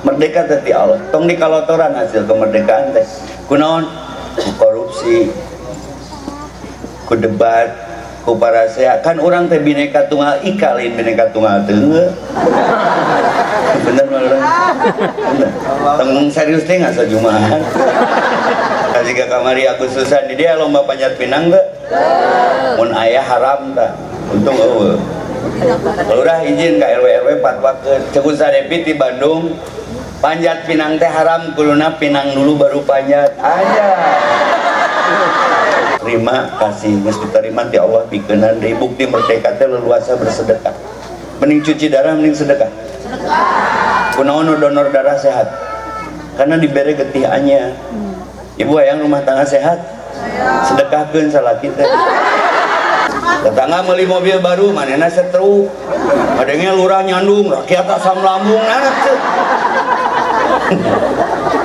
merdeka tadi Allah tong di kalotoran hasil kemerdekaan teh kunaon korupsi ku debat ku parasea kan orang teh bineka tunggal ika lain bineka tunggal teu bener bener tong serius teh nggak sajumahan jika kamari Agustusan di dia lomba panjat pinang teh mun aya haram tak untung eueuh lurah izin ka RW fatwakeun ceuk sadepi di Bandung panjat pinang teh haram kuluna pinang dulu baru panjat aja terima kasih mesti terima ti Allah pikeunan deui bukti merdeka teh leluasa bersedekah mending cuci darah mending sedekah kunaon donor darah sehat karena dibere getihannya ibu hayang rumah tangga sehat sedekahkeun salaki teh tetangga meuli mobil baru manehna setruk adenge lurah nyandung rakyat asam lambung teu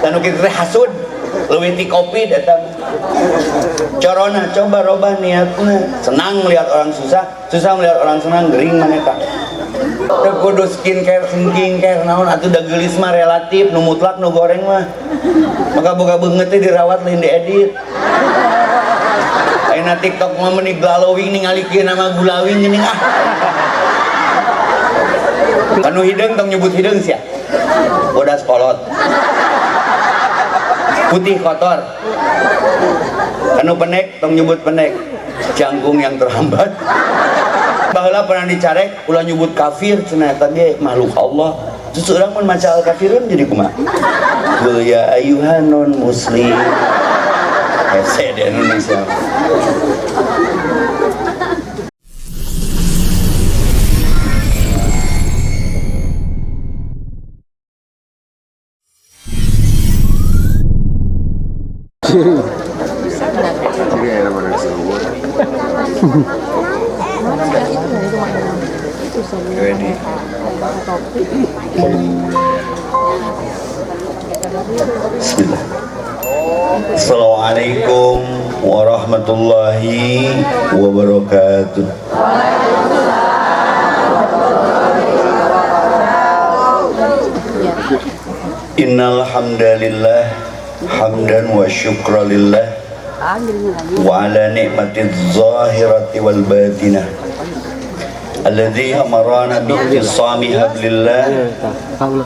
tanu kitu teh hasud leuwih ti kopi datang corona coba robah niatna senang melihat orang susah melihat orang senang gering manehna teu kudu skincare naon atuh da geulis mah relatif nu mutlak nu goreng mah maka boga beungeut teh dirawat lain diedit ayeuna TikTok mah meuni glowing ningali kieu nama gulawing geuning anu hideung tong nyebut hideung sia bodas kolot putih kotor anu pendek tong nyebut pendek jangkung yang terhambat baheula pernah dicarek ulah nyebut kafir cenah eta ge makhluk Allah terus urang mun maca al-kafirun jadi kumaha ya ayuhan non muslim hese di Indonesia Bismillah. Assalamualaikum warahmatullahi wabarakatuh. Innal hamdalillah hamdan wa syukralillah wa ala ni'matiz zahirati wal batinah alladhi amarana bi'tisami hablillah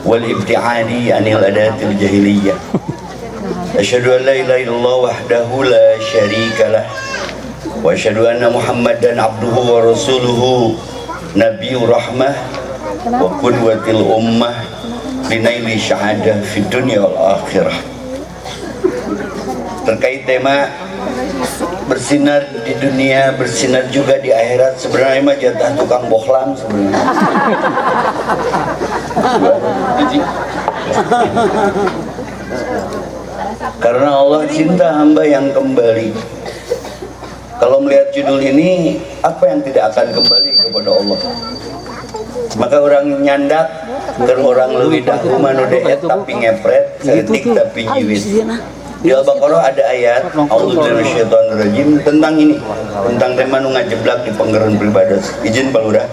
wal ibti'adi anil adatil jahiliyah asyhadu an la ilaha illallah wahdahu la syarika lah wa asyhadu anna muhammadan abduhu wa rasuluhu nabiyur rahmah wa qudwatil ummah linaili syahadah fid dunya wal akhirah. Terkait tema bersinar di dunia, bersinar juga di akhirat, sebenarnya mah jatah tukang bohlam sebenarnya. Karena Allah cinta hamba yang kembali. Kalau melihat judul ini, apa yang tidak akan kembali kepada Allah? Maka orang nyandak ke orang leuwih dahulu manu deet tapi ngepret, seetik tapi nyiwit. Di Al-Baqarah ada ayat A'udzubillahi minasyaitonirrajim tentang ini, tentang tema nu ngajeblak di penggeran pribadi. Izin Pak Lurah,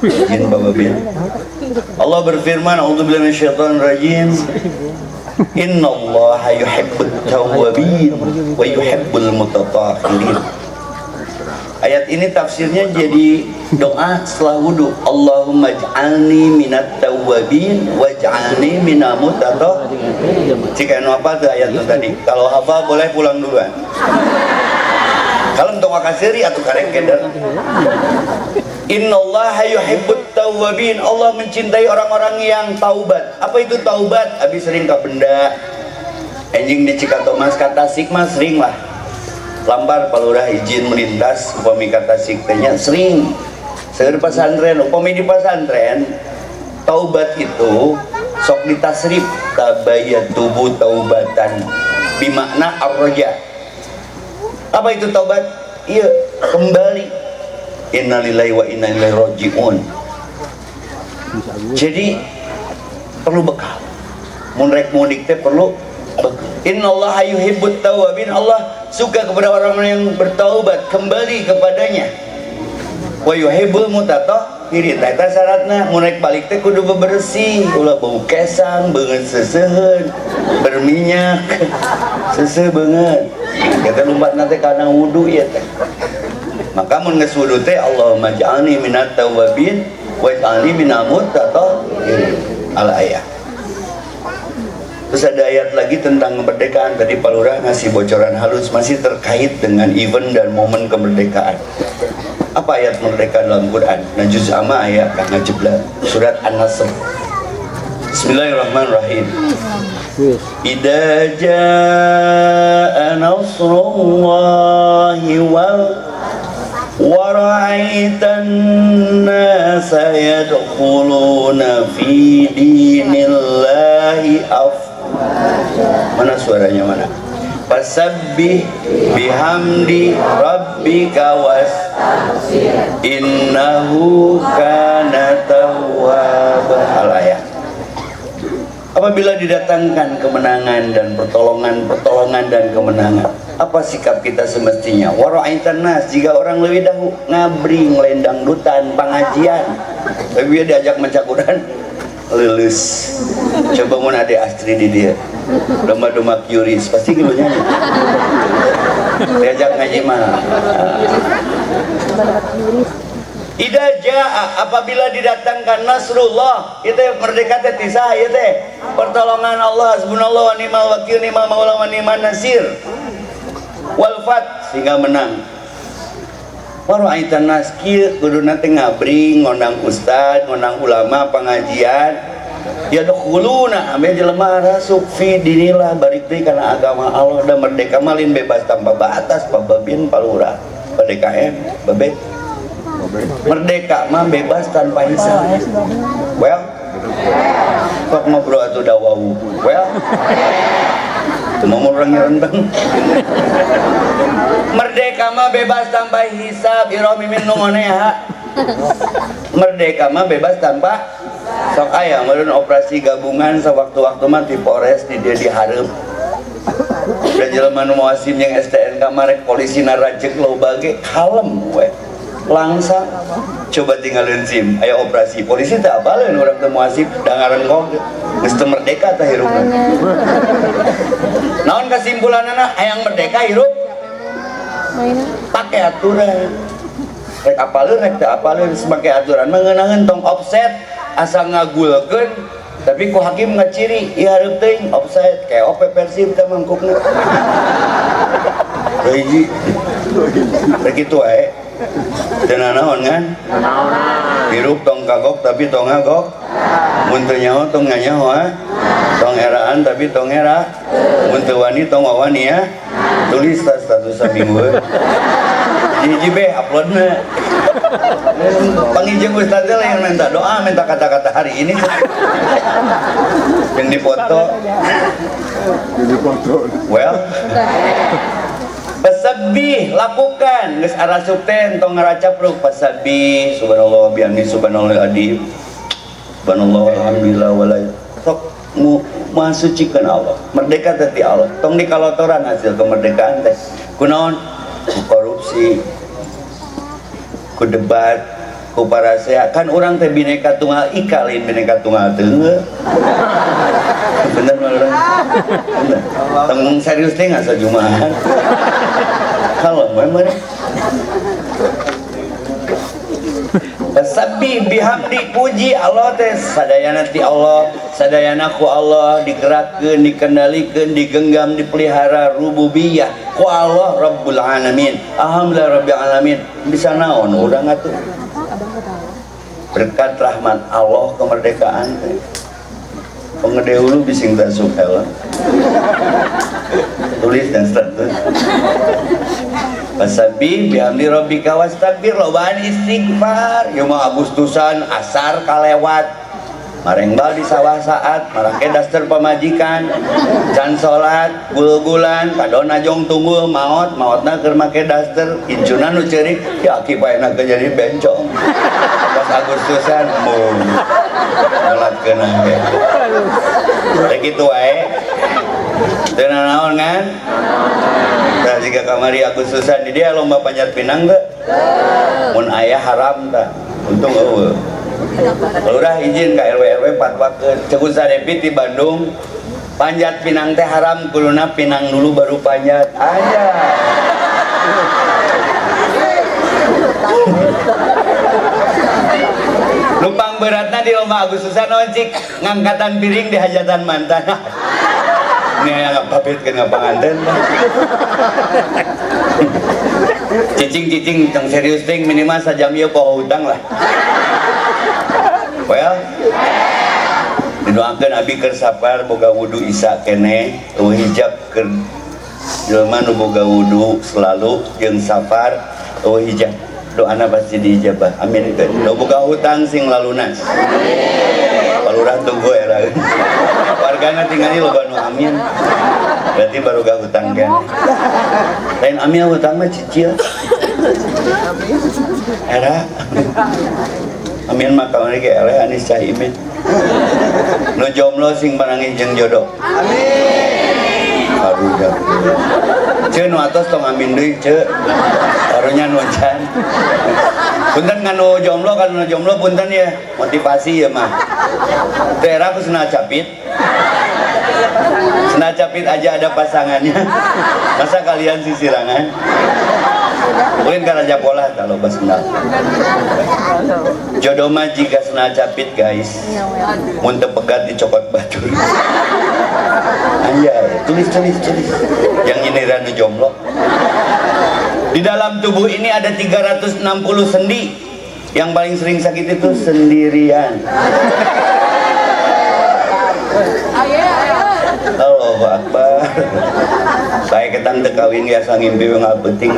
izin Pak Babin. Allah berfirman A'udzubillahi minasyaitonirrajim Innallaha yuhibbut tawwabin wa yuhibbul mutatahhirin. Ayat ini tafsirnya jadi doa setelah wudu. Allahumma ij'alni minat tawwabin waj'alni minal mutatahhirin. Jika anu apa tuh ayat itu tadi? Kalau hafal boleh pulang duluan. Kalau untuk makasiri atau karek keder. Innallaha yuhibbut tawwabin. Allah mencintai orang-orang yang taubat. Apa itu taubat? Habis sering ke benda. Anjing di Cikatomas kata sigma sering lah. Lampar palurah izin melintas upami kata siktenya sering seueur pesantren upami di pesantren taubat itu sok ditasrif tabayatubu taubatan bimakna ar-raja. Apa itu taubat? Iya, kembali. Innalillahi wa inna ilaihi raji'un. Jadi perlu bekal. Mun rek mudik teh perlu bekal. Innallaha yuhibbut tawwabin. Allah suka kepada orang yang bertaubat, kembali kepadanya. Wa yuhibbul mutatahhirin. kiri teh syaratna mun rek balik teh kudu bebersih ulah bau kesang beungeut seuseun berminyak seuseuh beungeut kita lumpat nanti karena wudu ya teh maka mun geus wudu teh Allahumma ja'alni minat tawwabin waj'alni minal mutatahhirin al ayat. Terus ada ayat lagi tentang kemerdekaan. Tadi Pak Lurah ngasih bocoran halus masih terkait dengan event dan momen kemerdekaan. Apa ayat kemerdekaan dalam Quran? Nah juz amma ayat kang ngajeblan surat An-Nasr. Bismillahirrahmanirrahim. Idza jaa nasrullahi wa ra'aitan nasa yadkhuluna fi dinillahi mana suaranya mana? Fasabbih bihamdi rabbika innahu kana tawwaba. Al-ayat. Apabila didatangkan kemenangan dan pertolongan dan kemenangan, apa sikap kita semestinya? Wara'aitan nas, jika orang lebih dahulu ngabring lendang dutan pengajian, tapi dia diajak maca Quran lulus. Coba mun ada Astri di dia domba-domba curious pasti gitu nyanyi diajak ngaji mah. Idza jaa, apabila didatangkan nasrullah, itu merdeka teh tisah ieu teh pertolongan Allah, hasbunallahu wa ni'mal wakil, ni'mal maula wa ni'man nasir, wal fath, sehingga menang. Waraitan nas kieu kuduna teh ngabring ngondang ustad, ngondang ulama pengajian. Ya dokhuluna ame jelema rasuk fi dinillah balik deui kana agama Allah dan merdeka malin bebas tanpa batas pababin palura. PDKM bebek. Merdeka mah bebas tanpa hisab. Well. Kok ngobrol atuh dawau. Well. Nomor orangnya rendang. Merdeka mah bebas tanpa hisab, iroh mimin numoneha. Merdeka mah bebas tanpa sok aya meureun operasi gabungan sewaktu-waktu mah di Polres di dia dihareup. Da jelema nu moasim yang STNK marek polisi narajek loba ge kalem we. Langsung coba tinggalin SIM aya operasi polisi teh abaleun urang teu moasim da ngarenggok geus teu merdeka tah hirupna. Naon kesimpulanana hayang merdeka hirup pakai aturan. Rek apaleun rek teu apaleun make aturan mengeunangeun tong offset asa ngagulkeun tapi ku hakim ngaciri ieu hareup teuing offset kayak OP Persib teh mangkukna. Hiji rek kitu wae. Teu naon kan? Hirup tong kagok tapi tong ngagok. Mun teu nyaho tong nganyaho ha. Tong eraan tapi tong era. Mun teu wani tong wani ya. Tulis status saminggu. Hiji be uploadna. Pangijeng ustaz teh yang minta doa, minta kata-kata hari ini. Yang dipoto. Well. Fasabbih, lakukan geus arasup teh tong ngaracapruk fasabbih subhanallah bihamdi subhanallahil adzim subhanallah walhamdulillah wala sok masucikeun Allah merdeka teh ti Allah tong dikalotoran hasil kemerdekaan teh kunaon ku korupsi ku debat ku parasea kan urang teh bineka tunggal ika lain bineka tunggal teu bener mah urang bener tong serius teh ngasa jumahan kalau memang Fasabbih bihamdi puji Allah teh sadayana ti Allah sadayana ku Allah digerakkeun dikendalikeun digenggam dipelihara rububiyah ku Allah Rabbul Alamin alhamdulillah Rabbil Alamin bisa naon urang atuh berkat rahmat Allah kemerdekaan teh pengede hulu bising tasuk helm tulis dan status Fasabbih bihamdi rabbika wastaghfir lobaan istighfar ieu mah Agustusan asar kalewat marengbal di sawah saat marake daster pamajikan can salat gul-gulan kadona jong tunggul maotna keur make daster incuna nu ceurik ya aki paena keur jadi bencong pas Agustusan ngolatkeun ge rek kitu wae teu naon kan tah jika kamari Agustusan di dia lomba panjat pinang teu mun aya haram tah untung eueuh. Lurah izin ka RW fatwakeun ceuk sadepi di Bandung panjat pinang teh haram kuduna pinang dulu baru panjat aya. Lupang beratna di lomba Agustusan oncik ngangkatan piring di hajatan mantan. Ini yang ngapapitkeun ngapanganten. Cicing tong serius ting minimal sajam ieu poho hutang lah. Well, didoakeun abi keur sabar boga wudu isa keneh, eueuh hijab keur jelema nu boga wudu selalu jeung sabar eueuh hijab. Doana pasti diijabah. Amin. Nu boga hutang sing lalunas. Palurah tunggu era. Wargana tinggali loba nu amin. Berarti baru gak hutang kan. Lain amin hutang mah cicil. Era. Amin mah kamari ge eleh Anis Caimin. Nu jomblo sing panangin jeung jodoh. Amin. Karunya. Ceuk nu atos tong amin deui ceuk. Karunya nu can. Punten nganu jomblo kan nu jomblo punten ya motivasi ya mah. Daerah ku Sena Capit. Sena Capit aja ada pasangannya. Masa kalian sisirangan? Mungkin kan Raja Pola kalau basendal. Jodoh mah jika Sena Capit guys. Mun teu pegat dicokot batur. Anjay, tulis. Yang nyindiran nu jomblo. Di dalam tubuh ini ada 360 sendi. Yang paling sering sakit itu sendirian. Allahu Akbar. Saya ketang teu kawin ge asa ngimpi we ngapenting.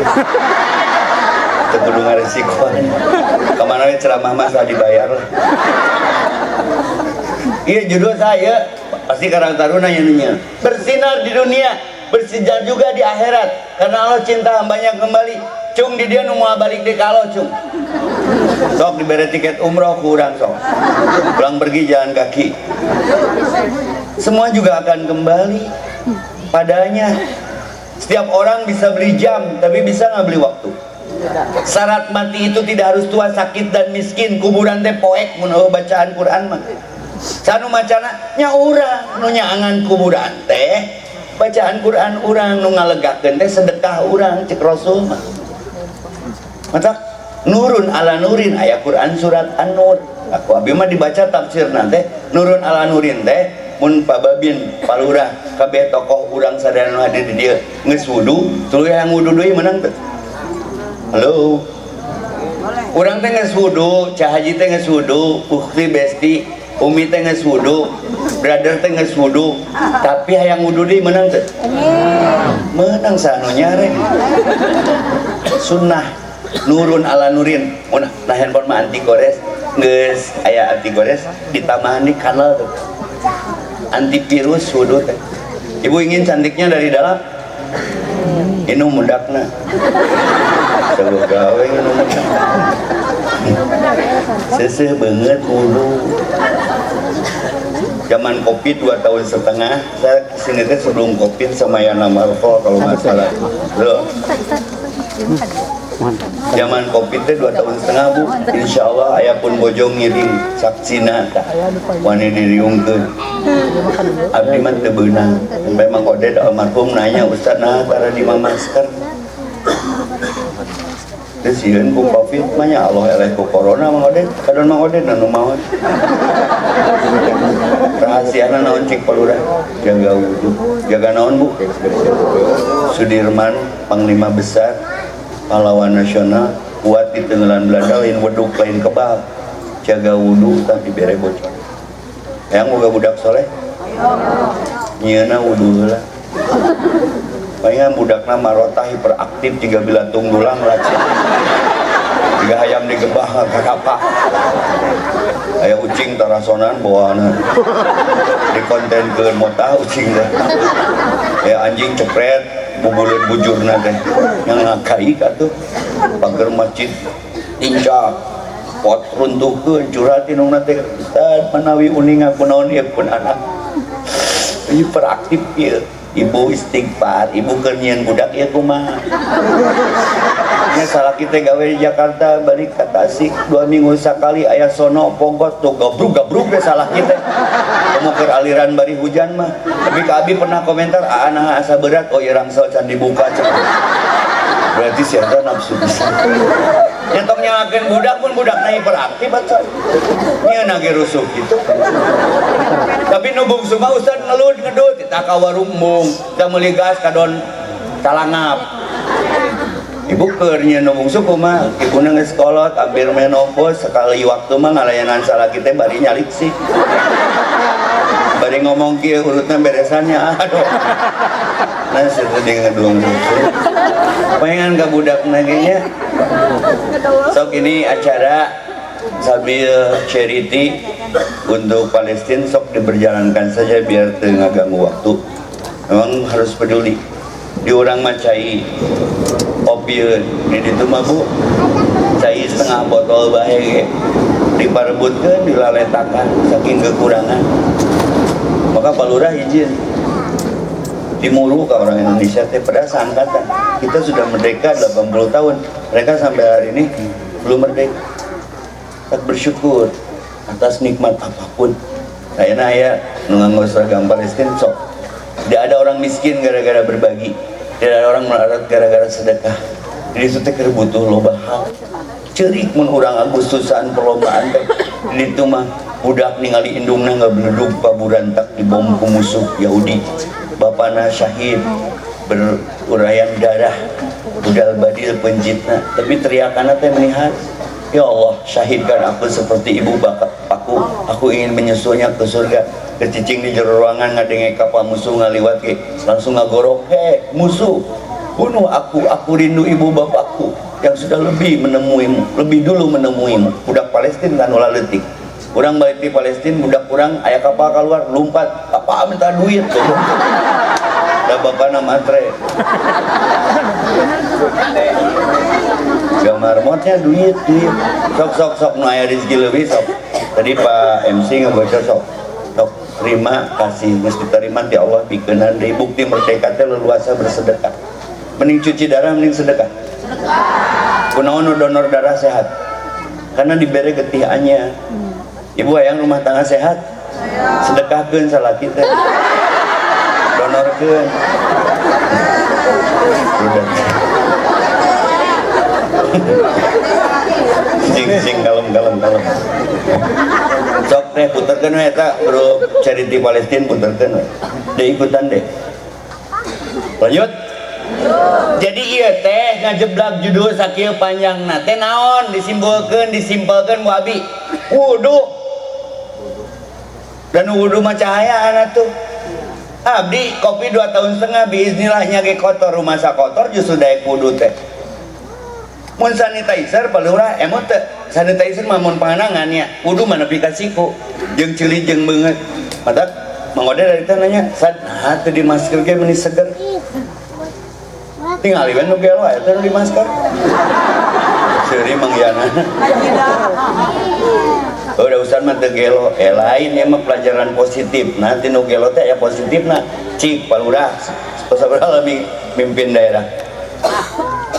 Teu kudu ngaresikoan. Kamana we ceramah mah asa dibayar. Iya judul saya pasti karang taruna nya bersinar di dunia, bersinar juga di akhirat. Karena Allah cinta hambanya kembali. Cung di dia nu moal balik di kalau cung. Sok diberi tiket umroh ku urang sok. Pulang pergi jalan kaki. Semua juga akan kembali padanya. Setiap orang bisa beli jam, tapi bisa nggak beli waktu. Syarat mati itu tidak harus tua, sakit dan miskin. Kuburan teh poek mun bacaan Quran mah. Sanu macana nya urang nu nyaangan kuburan teh bacaan Quran urang nu ngalegakeun teh sedekah urang cek Rasul mah. Mata nurun ala nurin aya Quran surat An-Nur. Aku abi mah dibaca tafsirna teh nurun ala nurin teh mun pababin palurah kabeh tokoh urang sadaya nu hadir di dieu geus wudu tuluy hayang wudu deui meunang teh. Halo. Urang teh geus wudu, Cah Haji teh geus wudu, Ukti Besti Umi teh geus wudu, brother teh geus wudu, tapi hayang wudu deui meunang teh. Meunang sanu nyare. Sunnah nurun ala nurin. Nah handphone mah anti gores, geus aya anti gores ditambahan di kanal tuh. Antivirus wudu teh. Ibu ingin cantiknya dari dalam? Inu mudakna. Sebuah gawe inu mudak. Seseh banget wudu. Zaman Covid 2,5 tahun, saya kesini teh sebelum Covid sama Yana Marvel kalau nggak salah. Loh. Zaman Covid teh 2,5 tahun Bu. Insya Allah ayah pun bojong ngiring saksina tak wani diriungkeun. Abdi mah teu beunang. Memang Oded almarhum nanya Ustaz nah tara di masker. Terus sieun ku Covid mah nya Allah eleh ku corona Mang Oded. Kadon Mang Oded anu maot. Rahasiana naon cik palurah? Jaga wudu. Jaga naon Bu? Sudirman Panglima Besar pahlawan nasional kuat di tenggelan Belanda lain weduk lain kebal jaga wudu tak dibere bocor yang boga budak soleh nyieuna wudu heula palingan budakna marotah hiperaktif jika bilatung dulang lacin jika hayam digebah ngakarapak aya ucing tarasonan bawaana dikontenkeun motah ucing teh aya anjing cepret bubuleun bujurna teh yang ngakai katuh pager masjid incak pot runtuhkeun curhat inungna teh Ustaz manawi uning aku naon ieu pun anak hiperaktif ieu ibu istighfar, ibu kenyian budak ya kumaha. Nya salah kita gawe di Jakarta balik ke Tasik 2 minggu sekali aya sono pongkos tuh gabruk deh salah kita. Kamu ke aliran bari hujan mah. Tapi Kak Abi pernah komentar anak asa berat oh ya rangsel can dibuka cenah. Berarti siapa nafsu bisa. Nyentok nyalakeun budak pun budak na hiperaktif atuh. Nya nage rusuh gitu. Tapi nu bungsu mah ustad ngelut ngedut kita ka warung mung, da meuli gas kadon calangap. Ibu keurnya nu bungsu kumaha? Ibuna geus kolot, hampir menopause, sekali waktu mah ngalayanan salah kita bari nyalik sih. Bari ngomong kieu urutna beresannya aduh. Nah situ dia ngedung. Pengen ka budak nagenya. Sok ini acara sambil charity untuk Palestina sok diberjalankan saja biar teu ngaganggu waktu. Memang harus peduli. Di orang macai opieun di ditu mah Bu cai setengah botol bae ge diparebutkeun dilaletakan saking kekurangan. Maka Pak Lurah izin dimuru ke orang Indonesia teh pada seangkatan kita sudah merdeka 80 tahun, mereka sampai hari ini belum merdeka. Tak bersyukur atas nikmat apapun. Ayeuna aya nu nganggo seragam Palestina sok. Tidak ada orang miskin gara-gara berbagi, tidak ada orang melarat gara-gara sedekah. Jadi itu teh butuh loba hal. Ceurik mun urang Agustusan perlombaan teh. Di ditu mah budak ningali indungna ngabledug paburantak dibom ku musuh Yahudi. Bapana syahid berurayan darah budal badil penjitna, tapi teriakanna teh menihan, ya Allah syahidkan aku seperti ibu bapak aku ingin menyusulnya ke surga. Kecicing di jero ruangan ngadenge kapal musuh ngaliwat ke langsung ngagorok, he musuh bunuh aku rindu ibu bapakku yang sudah lebih dulu menemuimu. Budak Palestina kan ulah leutik. Urang balik di Palestina, budak urang aya kapal keluar lompat, apa minta duit tuh. Da bapana matre. Gambar motnya duit. Sok nu aya rezeki leuwih sok. Tadi Pak MC ngabaca sok terima kasih geus diterima ti Allah pikeun deui bukti merdeka teh leluasa bersedekah. Mending cuci darah mending sedekah. Kunaon donor darah sehat? Karena dibere getihannya. Ibu hayang rumah tangga sehat? Sedekahkeun salah kita. Donorkeun. Udah. Sing kalem. Sok teh puterkeun we eta grup charity Palestina puterkeun we. Deu ikutan deh. Lanjut. Jadi ieu teh ngajeblak judul sakieu panjangna teh naon disimpelkeun Bu Abi. Wudu. Dan wudu mah cahayaan atuh. Abdi kopi 2,5 tahun biiznillahnya ge kotor rumah sakotor justru daek wudu teh. Mun sanitizer palura emot teh sanitizer mah mun panganangan nya wudu mah nepi ka siku jeung cili jeung beungeut. Matak mangode dari teh nanya, "Sad, nah teu di masker ge meuni seger." Tinggal ieu nu gelo aya teh di masker. Seuri mangyana. Udah usaha mah teu gelo, lain ya mah pelajaran positif. Nanti nu gelo teh aya positifna. Cik Palurah, sabaraha mimpin daerah.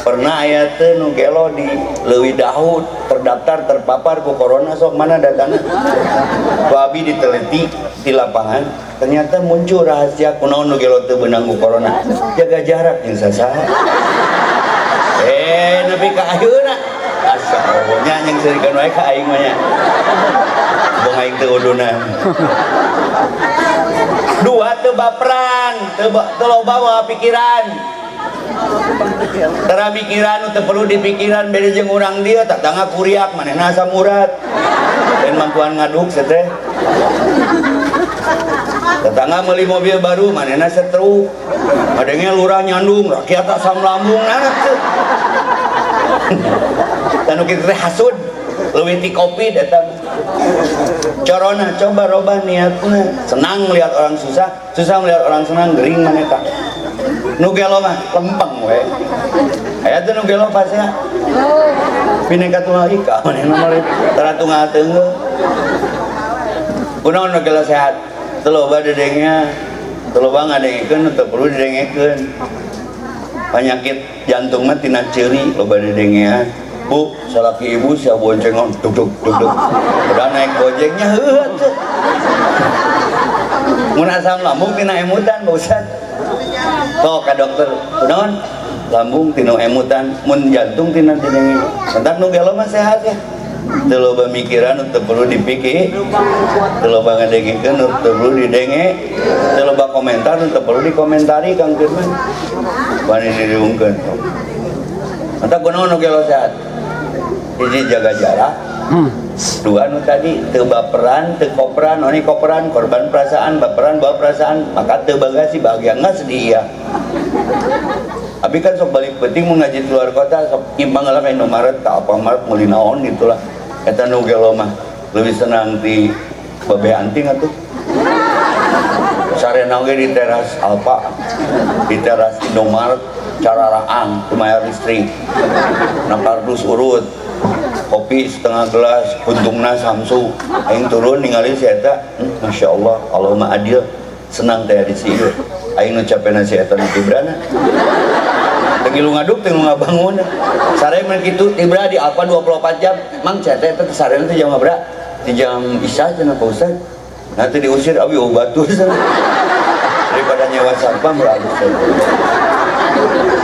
Pernah aya teh nu gelo di Leuwi Daud terdaftar terpapar ku corona sok mana datangna. Ku abi diteliti di lapangan, ternyata muncul rahasia kunaon nu gelo teu beunang ku corona. Jaga jarak jeung sasaha. Nepi ka ayeuna. Nya yang serikeun wae ka aing mah nya. Bong aing teu udunan. Dua teu baperan, teu loba moal pikiran. Tara pikiran teu perlu dipikiran beda jeung urang dieu tatangga kuriak manehna asa murad. Dan mampuan ngaduk teh. Tetangga meuli mobil baru manehna setruk. Madenge lurah nyandung rakyat asam lambung nanak teu. Dan kita hasud leuwih ti kopi datang. Corona coba robah niatna. Senang melihat orang susah melihat orang senang, gering maneta. Nu gelo mah lempeng we. Aya teh nu gelo pasnya. Bineka Tunggal Ika manehna mah tara tunggal teungeul. Kunaon nu gelo sehat? Teu loba dedengnya Telobang ngadengkeun teu perlu didengekeun. Penyakit jantung mah tina ceuri loba didengean. Bu, salaki ibu sia boncengan duduk. Udah naik gojeknya heuh tuh. Mun asam lambung tina emutan Pak Ustad. Toh ka dokter, kunaon? Lambung tina emutan, mun jantung tina didengean. Entar nu gelo mah sehat ya. Teu loba mikiran teu perlu dipikir. Teu loba ngadengkeun teu perlu didenge. Teu loba komentar teu perlu dikomentari Kang Firman. Bani didiungkeun. Anta kunaon nu gelo sehat? Hiji jaga jarak. Dua nu tadi teu baperan, teu koperan, oni koperan, korban perasaan, baperan bawa perasaan, maka teu bagasi bahagia enggak sedih ya. Tapi kan sok balik penting mau ngaji keluar kota, sok imbang lah kayak Indomaret, ka Alfamart, meuli naon gitulah. Eta nu gelo mah leuwih senang di babe anting atuh. Sarena ge di teras Alfa, di teras Indomaret, cara raang, kumayar listrik. Na kardus urut. Kopi setengah gelas, untungna samsu. Aing turun ningali si eta, Masya Allah, Allahumma adil, senang teh di sieu. Aing nu capena si eta nu tibrana. Tegilu ngaduk, tegilu ngabangun. Sare mah kitu tibra di Alfa 24 jam. Mang cete eta sarena teh jam berapa? Di jam Isya cenah Pak Ustad. Nanti diusir abi batur sana. Daripada nyewa sampah beralus.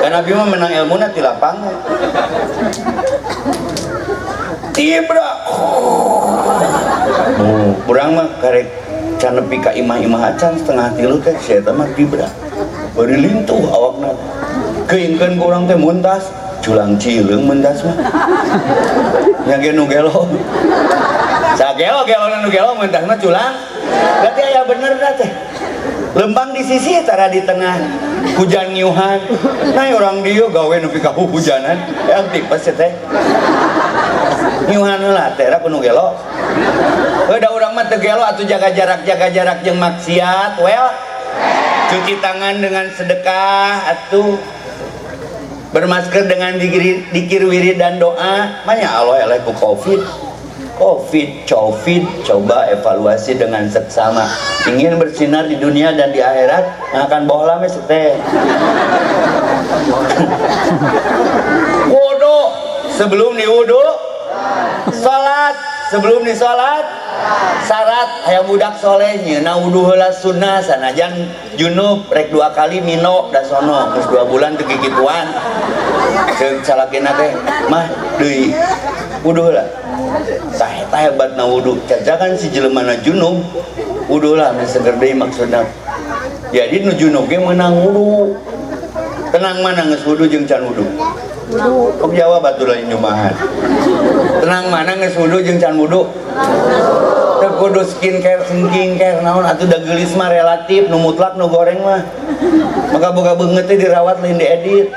Dan abi mah menang ilmuna ti lapangan. Tibra. Kurang mah karek can nepi ka imah-imah acan setengah tilu teh si eta mah tibra. Bari lintuh awakna. Keingkeun ku urang teh muntas, culang cileung muntas mah. Nya ge nu gelo. Sagelo nu gelo muntas mah culang. Berarti aya bener dah teh. Lembang di sisi tara di tengah hujan ngiuhan. Nah orang dieu gawe nepi ka hujanan, yang tipes teh. Ngiuhan lah teh ra kudu gelo. Heuda urang mah teu gelo atuh jaga jarak jeung maksiat. Well, cuci tangan dengan sedekah atuh. Bermasker dengan dikir wirid dan doa. Manya Allah eleh ku Covid, coba evaluasi dengan seksama. Ingin bersinar di dunia dan di akhirat, akan bohlam teh. Wudu sebelum diwudu, salat sebelum disalat, syarat aya budak soleh nyeuna wudu heula sunnah sanajan junub rek 2 kali mino da sono geus 2 bulan teu kikituan. Ceuk salakina teh mah deui wudu heula. Tah eta hebatna wudu. Cacakan si jelemana junub wudu lah nu seger deui maksudna. Jadi nu junub ge meunang wudu. Tenang mana geus wudu jeung can wudu? Kok jawab batur lain nyobahan. Tenang mana geus wudu jeung can wudu? Teu kudu skincare naon atuh da geulis mah relatif, nu mutlak nu goreng mah. Maka boga beungeut teh dirawat lain diedit.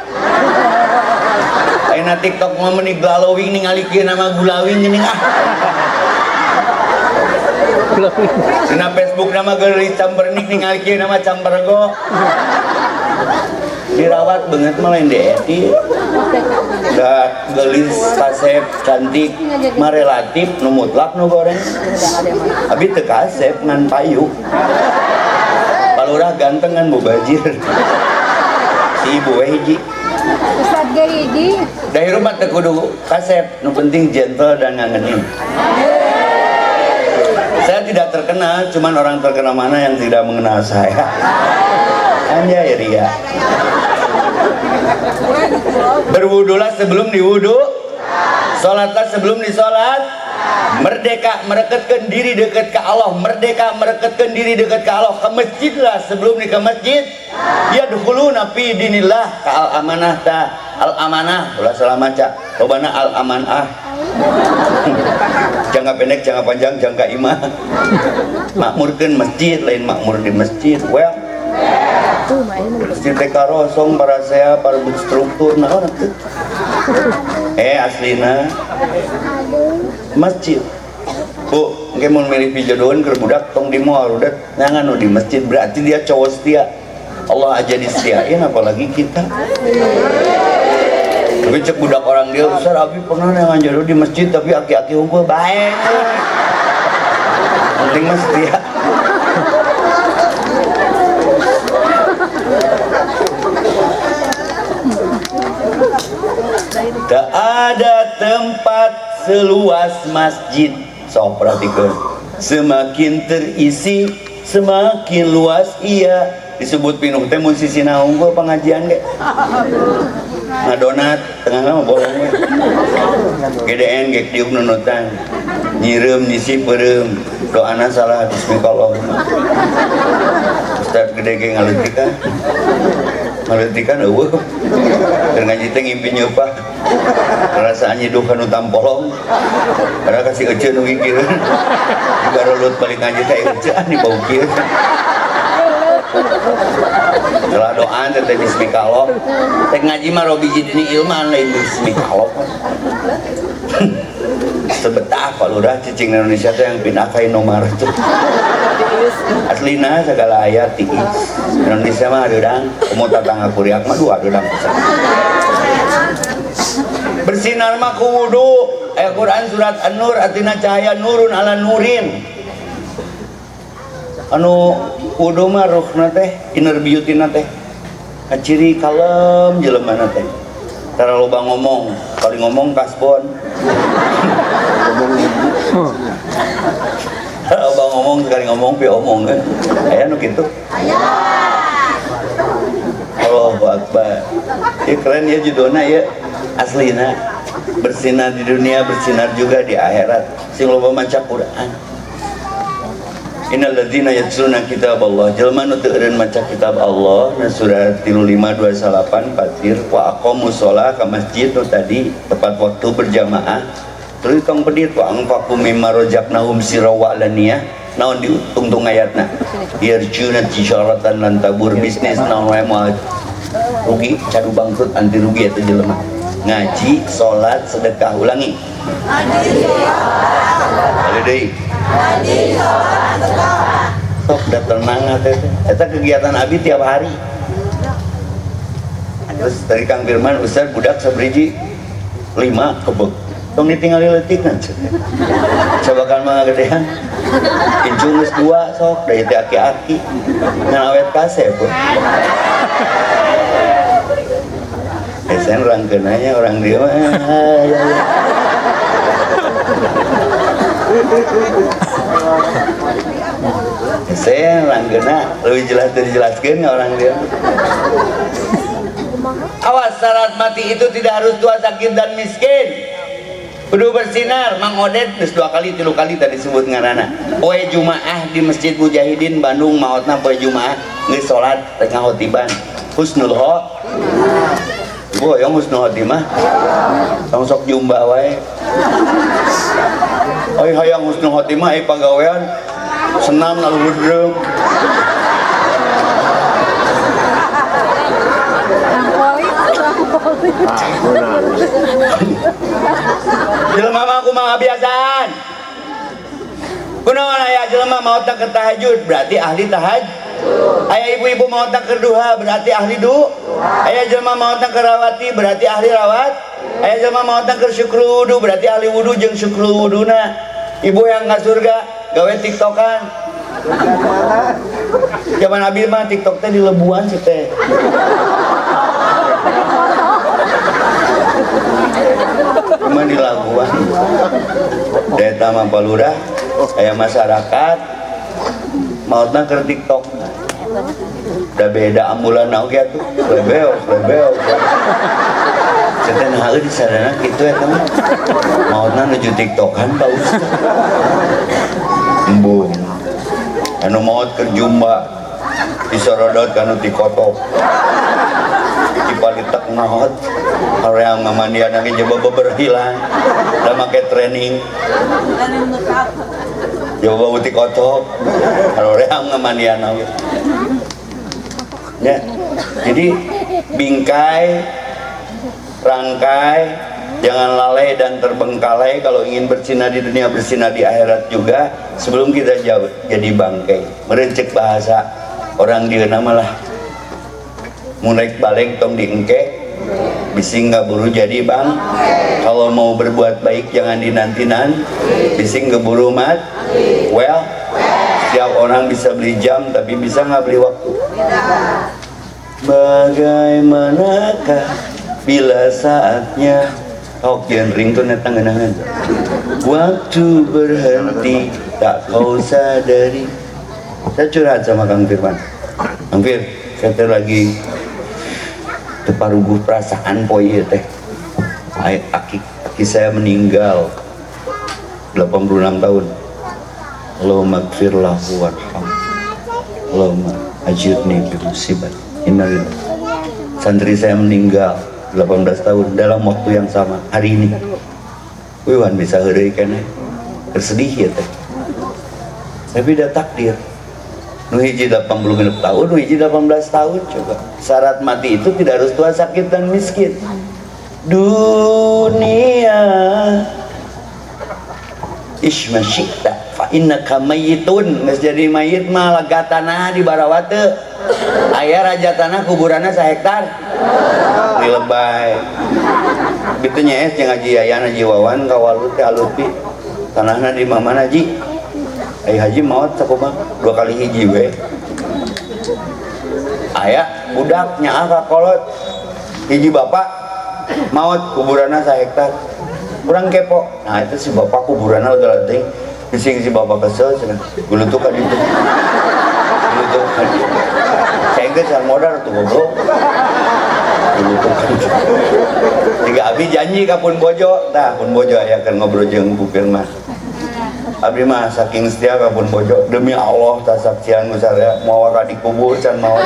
Ayeuna TikTok mah meuni glowing ningali kieu nama gulawing geuning ah. Dina Facebook nama geulis cambernik ningali kieu nama cambergo. Dirawat banget mah lain diedit. Da geulis kasep cantik mah relatif nu mutlak nu goreng. Abi teu kasep ngan payu. Palurah ganteng kan mubazir. Si ibu we hiji. Ustad ge hiji. Dari rumah teu kudu kasep, nu penting gentle dan ngangenin. Saya tidak terkenal, cuman orang terkenal mana yang tidak mengenal saya. Anjay ria. Berwudulah sebelum diwudu, salatlah sebelum disalat, merdeka merekatkan diri dekat ke Allah, merdeka merekatkan diri dekat ke Allah, ke masjidlah sebelum ke masjid. Yadkhuluna fi dinillah ka al-amanah ta al-amanah ulah salah maca lobana al-amanah. Jangka pendek, jangka panjang, jangka imah. Makmurkeun masjid lain makmur di masjid. Well, masjid teh karosong para saya para struktur naon atuh. Aslina masjid. Bu, engke mun milih pijodohan keur budak tong di moal udah nyangan nu di masjid berarti dia cowok setia. Allah aja disetiain apalagi kita. Tapi cek budak orang dia besar, abi pernah nyangan jodoh di masjid tapi aki-aki unggul baik. Penting mas setia. tak ada tempat seluas masjid. Sok perhatikan, semakin terisi semakin luas ia. Disebut pinuh teh musisi naung gua pengajian ge ngadonat tengah nama bolong we GDN gek diuk nunutan nyireum nyisi peureum doana salah bismillah. Ustaz gede ge ngaletikan eueuh keur ngaji teh ngimpi nyeupah rasaan nyiduh kanu tampolong karena kasih ece nu gigireun garolut balik ngaji teh ece di bau kieu setelah doa teh bismillah teh ngaji mah robi jidini ilman lain bismillah. Sebetah Pak Lurah cicing Indonesia teh yang pindah ka Indomaret tuh aslina segala ayat tiis Indonesia mah deudang umur tatangga kuriak mah dua deudang bersinar mah ku wudu ayat Quran surat An-Nur artina cahaya nurun ala nurin anu wudu mah ruhna teh inner beauty na teh ciri kalem jelema teh tara loba ngomong kali ngomong kasbon loba ngomong sekali ngomong pi omong kan aya nu kitu Allahu Akbar ya keren ya judulna ya aslina bersinar di dunia bersinar juga di akhirat sing loba maca Quran. Innal ladzina yatluna kitab Allah jelema nu teu eureun maca kitab Allah na surat 3528 fatir wa aqamus shalah ka masjid nu tadi tepat waktu berjamaah terus tong pedit wa angfaqu mimma razaqnahum sirra wa alaniyah naon diutungtung ayatna yarjuna tijaratan lan tabur bisnis naon wae moal rugi cadu bangkrut anti rugi eta jelema ngaji salat sedekah ulangi ngaji salat deui sok da tenang eta kegiatan abi tiap hari. Terus dari Kang Firman Ustaz budak sabriji 5 kebek tong ditinggali leutikna cobakan mah gedean incung geus 2 sok da teh aki-aki ngan awet kasep esen rangkeunanya orang dia mah saya langgena lebih jelas dijelaskan orang dia. Awas syarat mati itu tidak harus tua sakit dan miskin. Kudu bersinar. Mang Odet geus 2 kali 3 kali tadi disebut ngaranna. Poe Jumaah di Masjid Mujahidin Bandung maotna poe Jumaah geus salat rek ngahotiban. Husnul khotimah. Bu yang husnul khotimah. Tong sok jumba wae. Oi hayang husnul khotimah pagawean senam lalu ludrung jelema mah kumaha biasaan kunaon aya jelema maot keur tahajud berarti ahli tahajud aya ibu-ibu maot keur duha berarti ahli aya jelema maot keur rawati berarti ahli rawat aya jelema maot keur syukur wudu berarti ahli wudu jeung syukur wuduna ibu yang ka surga gawe tiktokan zaman Abi mah tiktok teh di lebuan sih teh cuma di laguan deta mah Palurah aya masyarakat mautna keur tiktok udah beda ambulan oge atuh lebeo cenah heuh di sadana kitu eta mah mautna nuju tiktokan Pak Ustaz embung anu maot keur jumba disorodot kanu tikotok dipalitek naot horeang mamandian lagi coba berhilang da make training coba utik otok horeang mamandian lagi ya jadi bingkai rangkai jangan lalai dan terbengkalai kalau ingin bersinar di dunia bersinar di akhirat juga sebelum kita jadi bangkai merencek bahasa orang dieuna malah munek balik tong diengke bising nggak buru jadi bang kalau mau berbuat baik jangan dinantinan bising keburu mat well setiap orang bisa beli jam tapi bisa nggak beli waktu bagaimanakah bila saatnya Oh, kian ringtone eta ngeunangan. Waktu berhenti tak kau sadari. Saya curhat sama Kang Firman. Kang Fir, saya teh lagi teparuguh perasaan poe ieu teh. Aki saya meninggal 86 tahun. Allahumma gfir lahu warham. Allahumma ajirni bi musibat. Innalillahi. Santri saya meninggal 18 tahun dalam waktu yang sama hari ini. Wiwan bisa heureuy keneh. Bersedih ya teh. Tapi udah takdir. Nu hiji 86 tahun, nu hiji 18 tahun coba. Syarat mati itu tidak harus tua, sakit dan miskin. Dunia isma syi'ta fa innaka mayyitun. Geus jadi mayit mah lega tanah di barawa teu. Aya raja tanah kuburanna sahektar. Di lebay. Kitu nyaes jeung Haji Yayan Haji Wawan kawalut teh alupi. Tanahna di mana Haji? Ai haji maot sakumaha 2 kali hiji we. Aya budak nyaah ka kolot. Hiji bapak maot kuburanna sahektar. Kurang kepo. Nah itu si bapak kuburanna udah leuting. Bising si bapak kesel cenah. Gulutuk ka ditu. Gulutuk ka ditu. Saya geus can modal tuh goblok. Gulutuk ka ditu. Tiga abi janji ka Pun Bojo. Tah Pun Bojo aya keur ngobrol jeung Bu Firman. Abdi mah saking setia ka Pun Bojo, demi Allah tasaksian misalnya mau ka dikubur can mau.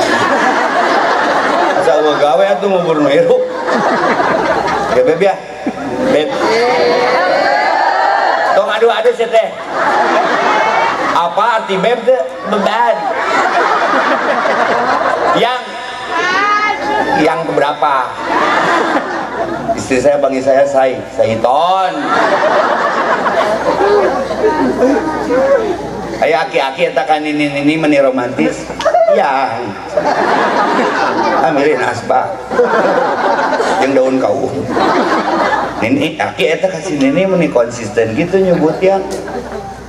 Asa eueuh gawe atuh ngubur nu hirup. Ya beb ya. Beb. Tong adu-adu sih teh. Apa arti beb teh? Beban. Yang keberapa? Istri saya panggil saya Saiton. Ayo aki-aki eta kan ini meni romantis. Ya. Amirin asba. Yang daun kau. Nini aki eta kasih nini meni konsisten gitu nyebut yang.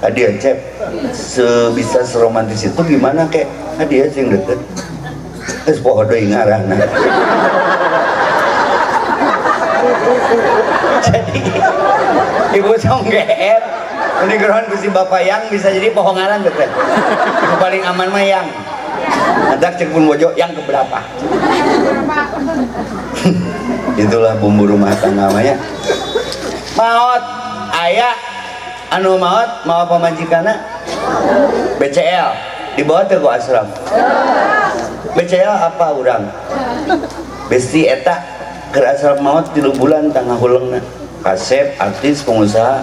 Hadiah cep. Sebisa seromantis itu gimana kek? Hadiah sing deket. Geus poho deui ngaranna. Jadi ibu tong GR ini gerohan ku si bapak yang bisa jadi pohongaran gitu. Yang paling aman mah yang adak cek Pun Bojo yang keberapa. Itulah bumbu rumah tangga namanya. Maot ayah anu maot mau pamajikanna BCL dibawa teh ku asram. BCL apa urang? Besti eta keur asal maot 3 bulan tangah huleungna. Kasep, artis, pengusaha,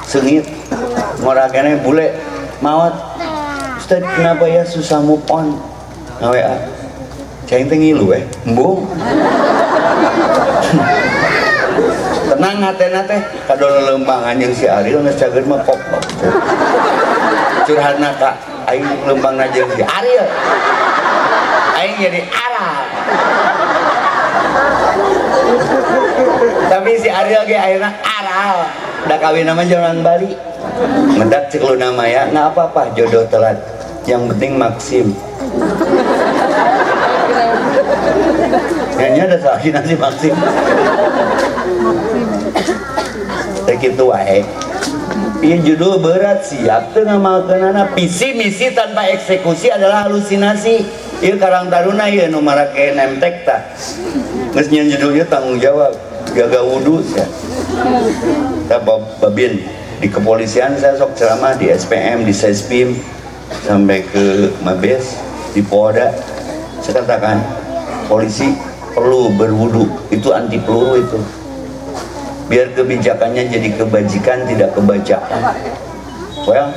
sengit, ngora kene bule, maot. Ustaz kenapa ya susah move on? Nah WA. Cai teh ngilu embung. Tenang hatena teh, kadol lembangan yang si Ariel geus cager mah pop. Curhatna ka aing lembangna jeung si Ariel. Aing jadi Arab. Tapi si Ariel ge ayeuna Arab. Da kawin nama jalan Bali. Mendak cek lu nama ya, nggak apa-apa jodoh telat. Yang penting Maksim. Kayaknya ada salah si Maksim. Kayak gitu wae. Iya judul berat siap tuh ngamalkeunana. Visi misi tanpa eksekusi adalah halusinasi. Ieu Karang Taruna ieu nu marake nemtek tah. Geus nyeun judulnya tanggung jawab. Jaga wudhu ya. Kita babin di kepolisian saya sok ceramah di SPM, di Sespim sampai ke Mabes, di Polda. Saya katakan polisi perlu berwudhu, itu anti peluru itu. Biar kebijakannya jadi kebajikan tidak kebajakan. Well,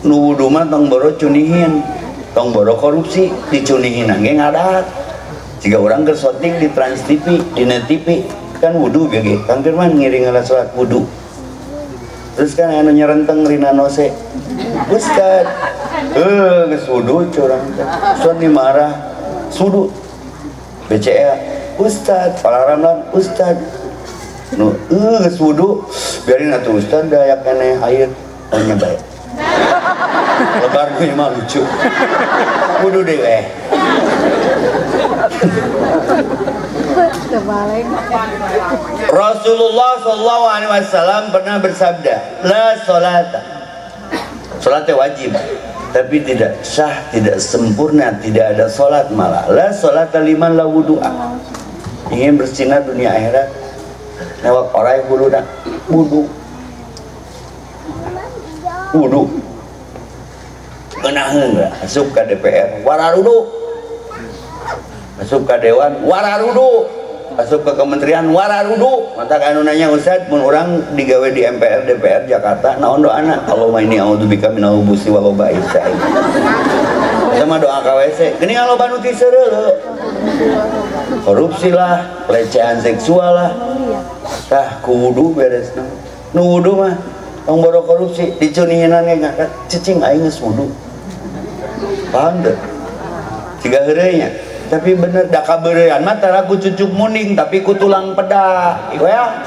nu wudhu mah tong boro cunihin, tong boro korupsi dicunihin angge ngadat. Jika orang kersoting di Trans TV, di Net TV kan wudhu BG. Kang Firman ngiring ala sholat wudhu. Terus kan anu nyerenteng Rina Nose. Ustad, geus wudhu curang. Ustad dimarah, wudhu. BCL, Ustad, Pala Ramlan, Ustad. Nu, geus wudhu, biarin atuh Ustad dayak keneh air, nya bae. Lebar gue mah lucu. Wudhu deh Terbalik. Rasulullah SAW pernah bersabda, la sholata. Sholatnya wajib, tapi tidak sah, tidak sempurna, tidak ada sholat malah. La sholata liman la wudu'a. Ingin bersinar dunia akhirat, lewat orang yang wudu. Kenaheun asup ke DPR, wararudu. Asup ke Dewan, wararudu. Asup ke kementerian, wararudu. Mata anu nanya Ustaz, mun urang digawe di MPR DPR Jakarta, naon doana? Allahumma inni a'udzubika minal khubuthi wal khaba'ith. Sama doa KWC, geuning loba nu teu seureuh. Korupsi lah, pelecehan seksual lah. Tah kudu beresna. Nu wudu mah tong bodo korupsi dicunihinan ngangkat cicing aing geus wudu. Paham teu? Siga heureuy nya. Tapi bener da kabeurean mah tara ku cucuk muning tapi ku tulang peda. Ieu ya.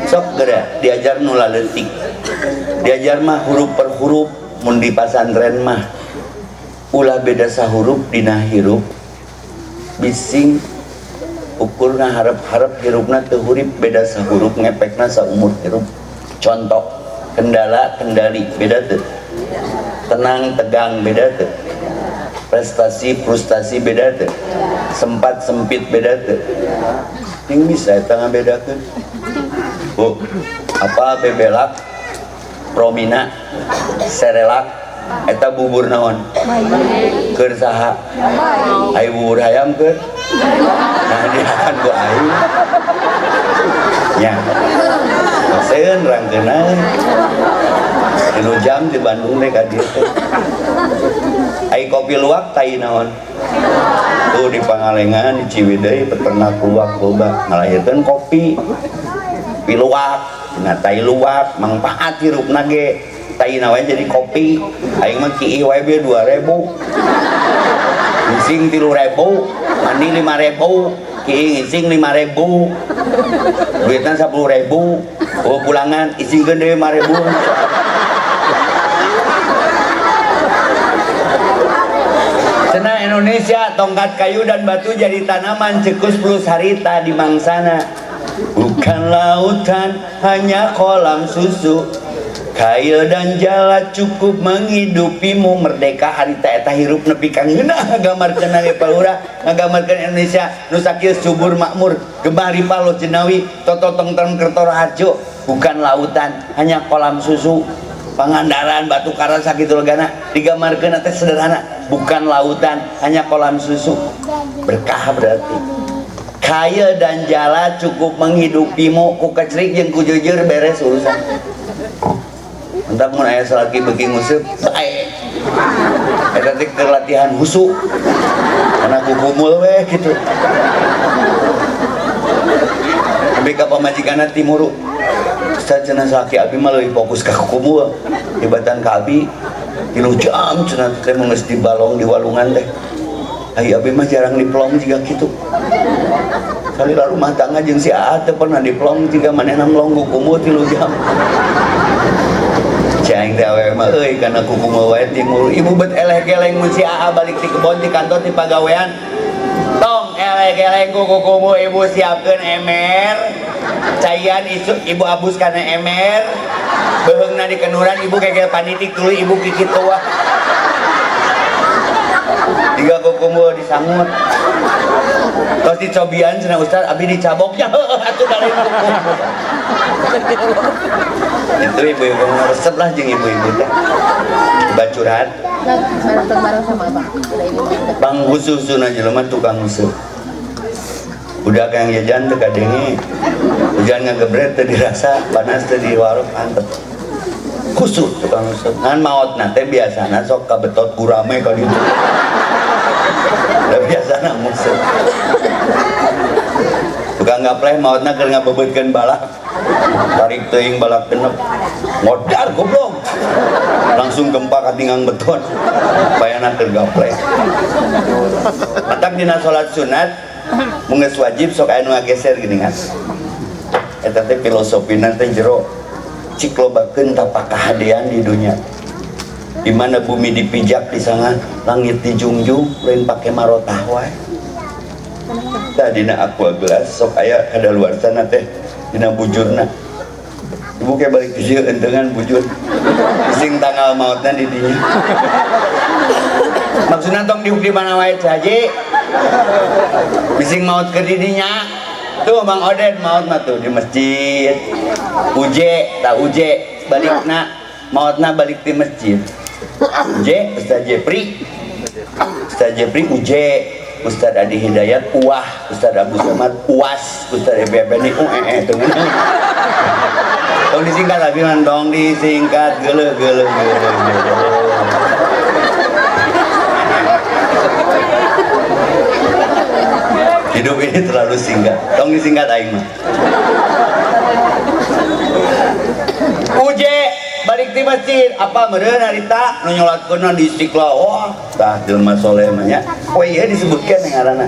Sok geura diajar nu laletik. Diajar mah huruf per huruf mun di pasantren mah. Ulah beda sahurup dina hirup. Bising ukurna harap-harap hirupna teu hurip beda sahurup ngepekna saumur hirup. Contoh kendala kendali beda teu. Tenang tegang beda teu. Prestasi frustasi beda teu. Sempat sempit beda teu. Ting bisa eta ngabedakeun. Bu, apa bebelak, promina, serelak, eta bubur naon? Keur saha? Ai bubur ayam keur? Nah diakan ku aing. Nya. Seueun rangkeuna. 3 jam di Bandung teh ka dieu teh. Ai kopi luwak tai naon? Tuh di Pangalengan di Ciwidey peternak luwak loba ngalahirkeun kopi. Kopi luwak, nah tai luwak mangpaat hirupna ge. Tai na wae jadi kopi. Aing mah kieu wae be 2000. Ngising 3000, mandi 5000, kieu ngising 5000. Duitna 10.000. Oh pulangan isingkeun deui 5000. Cenah Indonesia tongkat kayu dan batu jadi tanaman cekus plus harita di mangsana. Bukan lautan hanya kolam susu. Kail dan jala cukup menghidupimu. Merdeka harita eta hirup nepi ka ngeunah ngagambarkeun ari palura ngagambarkeun Indonesia nu sakieu subur makmur gemah ripalo jenawi tototong tong kertora harjo. Bukan lautan hanya kolam susu. Pangandaran batu karang sakitu legana digambarkeun teh sederhana, bukan lautan hanya kolam susu. Berkah berarti kaya dan jala cukup menghidupimu ku kecrik jeung ku jujur beres urusan. Entah mun aya salaki beuki nguseup bae eta teh keur latihan husu kana kukumul we kitu. Abi ka pamajikanna timuru Ustaz cenah salaki abi mah leuwih fokus ka kumul tibatan ka abi 3 jam cenah teh geus di balong di walungan teh. Ai abi mah jarang diplong jiga kitu. Kali lalu rumah tangga jeung si Aa teh pernah diplong jiga manehna mlong ku kumul 3 jam. Cai teh awewe mah euy kana ku kumul wae timur. Ibu bet eleh-geleng mun si Aa balik di kebon di kantor di pagawean. Tong eleh-geleng ku kumul ibu siapkeun emer. Caian ibu abus kana emer. Beheungna di kenuran ibu kegel panitik tuluy ibu kikit tua. Tiga kukumul disangut. Tos dicobian cenah Ustaz abi dicaboknya heueuh atuh dari kukumul. Itu ibu-ibu resep lah jeung ibu-ibu teh. Bacuran. Bareng sama Abang. Bang hususuna jelema tukang husu. Udah yang jajan teu kadenge. Hujan ngagebret teu dirasa, panas teu di warung antep. Kusut tukang husu. Ngan maotna teh biasana sok kabetot gurame ka ditu. Da biasana musuh. Tukang ngapleh maotna keur ngabebeutkeun balak. Tarik teuing balak genep. Modar goblok. Langsung gempa katingang beton. Bayana keur gapleh. Matak dina salat sunat mun geus wajib sok aya nu ngageser geuning kan. Eta teh filosofina teh jero cik lobakeun tapak kahadean di dunia. Di mana bumi dipijak di sana, langit dijunjung, lain pake marotah wae. Tadina aqua gelas sok aya ada luar sana teh dina bujurna. Ibu kayak balik dia entengan bujur sing tanggal mautna di dinya. Maksudna tong diuk di mana wae saja. Bising maut ke didinya. Tuh Bang Oden maut mah tuh di masjid. Uje, tak uje balikna mautna balik di masjid. Uje Ustaz Jepri. Ustaz Jepri uje. Ustaz Adi Hidayat uah, Ustaz Abu Samad uas, Ustaz Ebebe ni tunggu. Tong disingkat lagi kan, tong disingkat geuleuh. Hidup ini terlalu singkat. Tong disingkat aing mah. Uje balik di masjid apa meureun harita nu nyolatkeun di Istiqlal. Wah, tah jelema soleh mah nya. Oh iya disebutkeun yang ngaranna.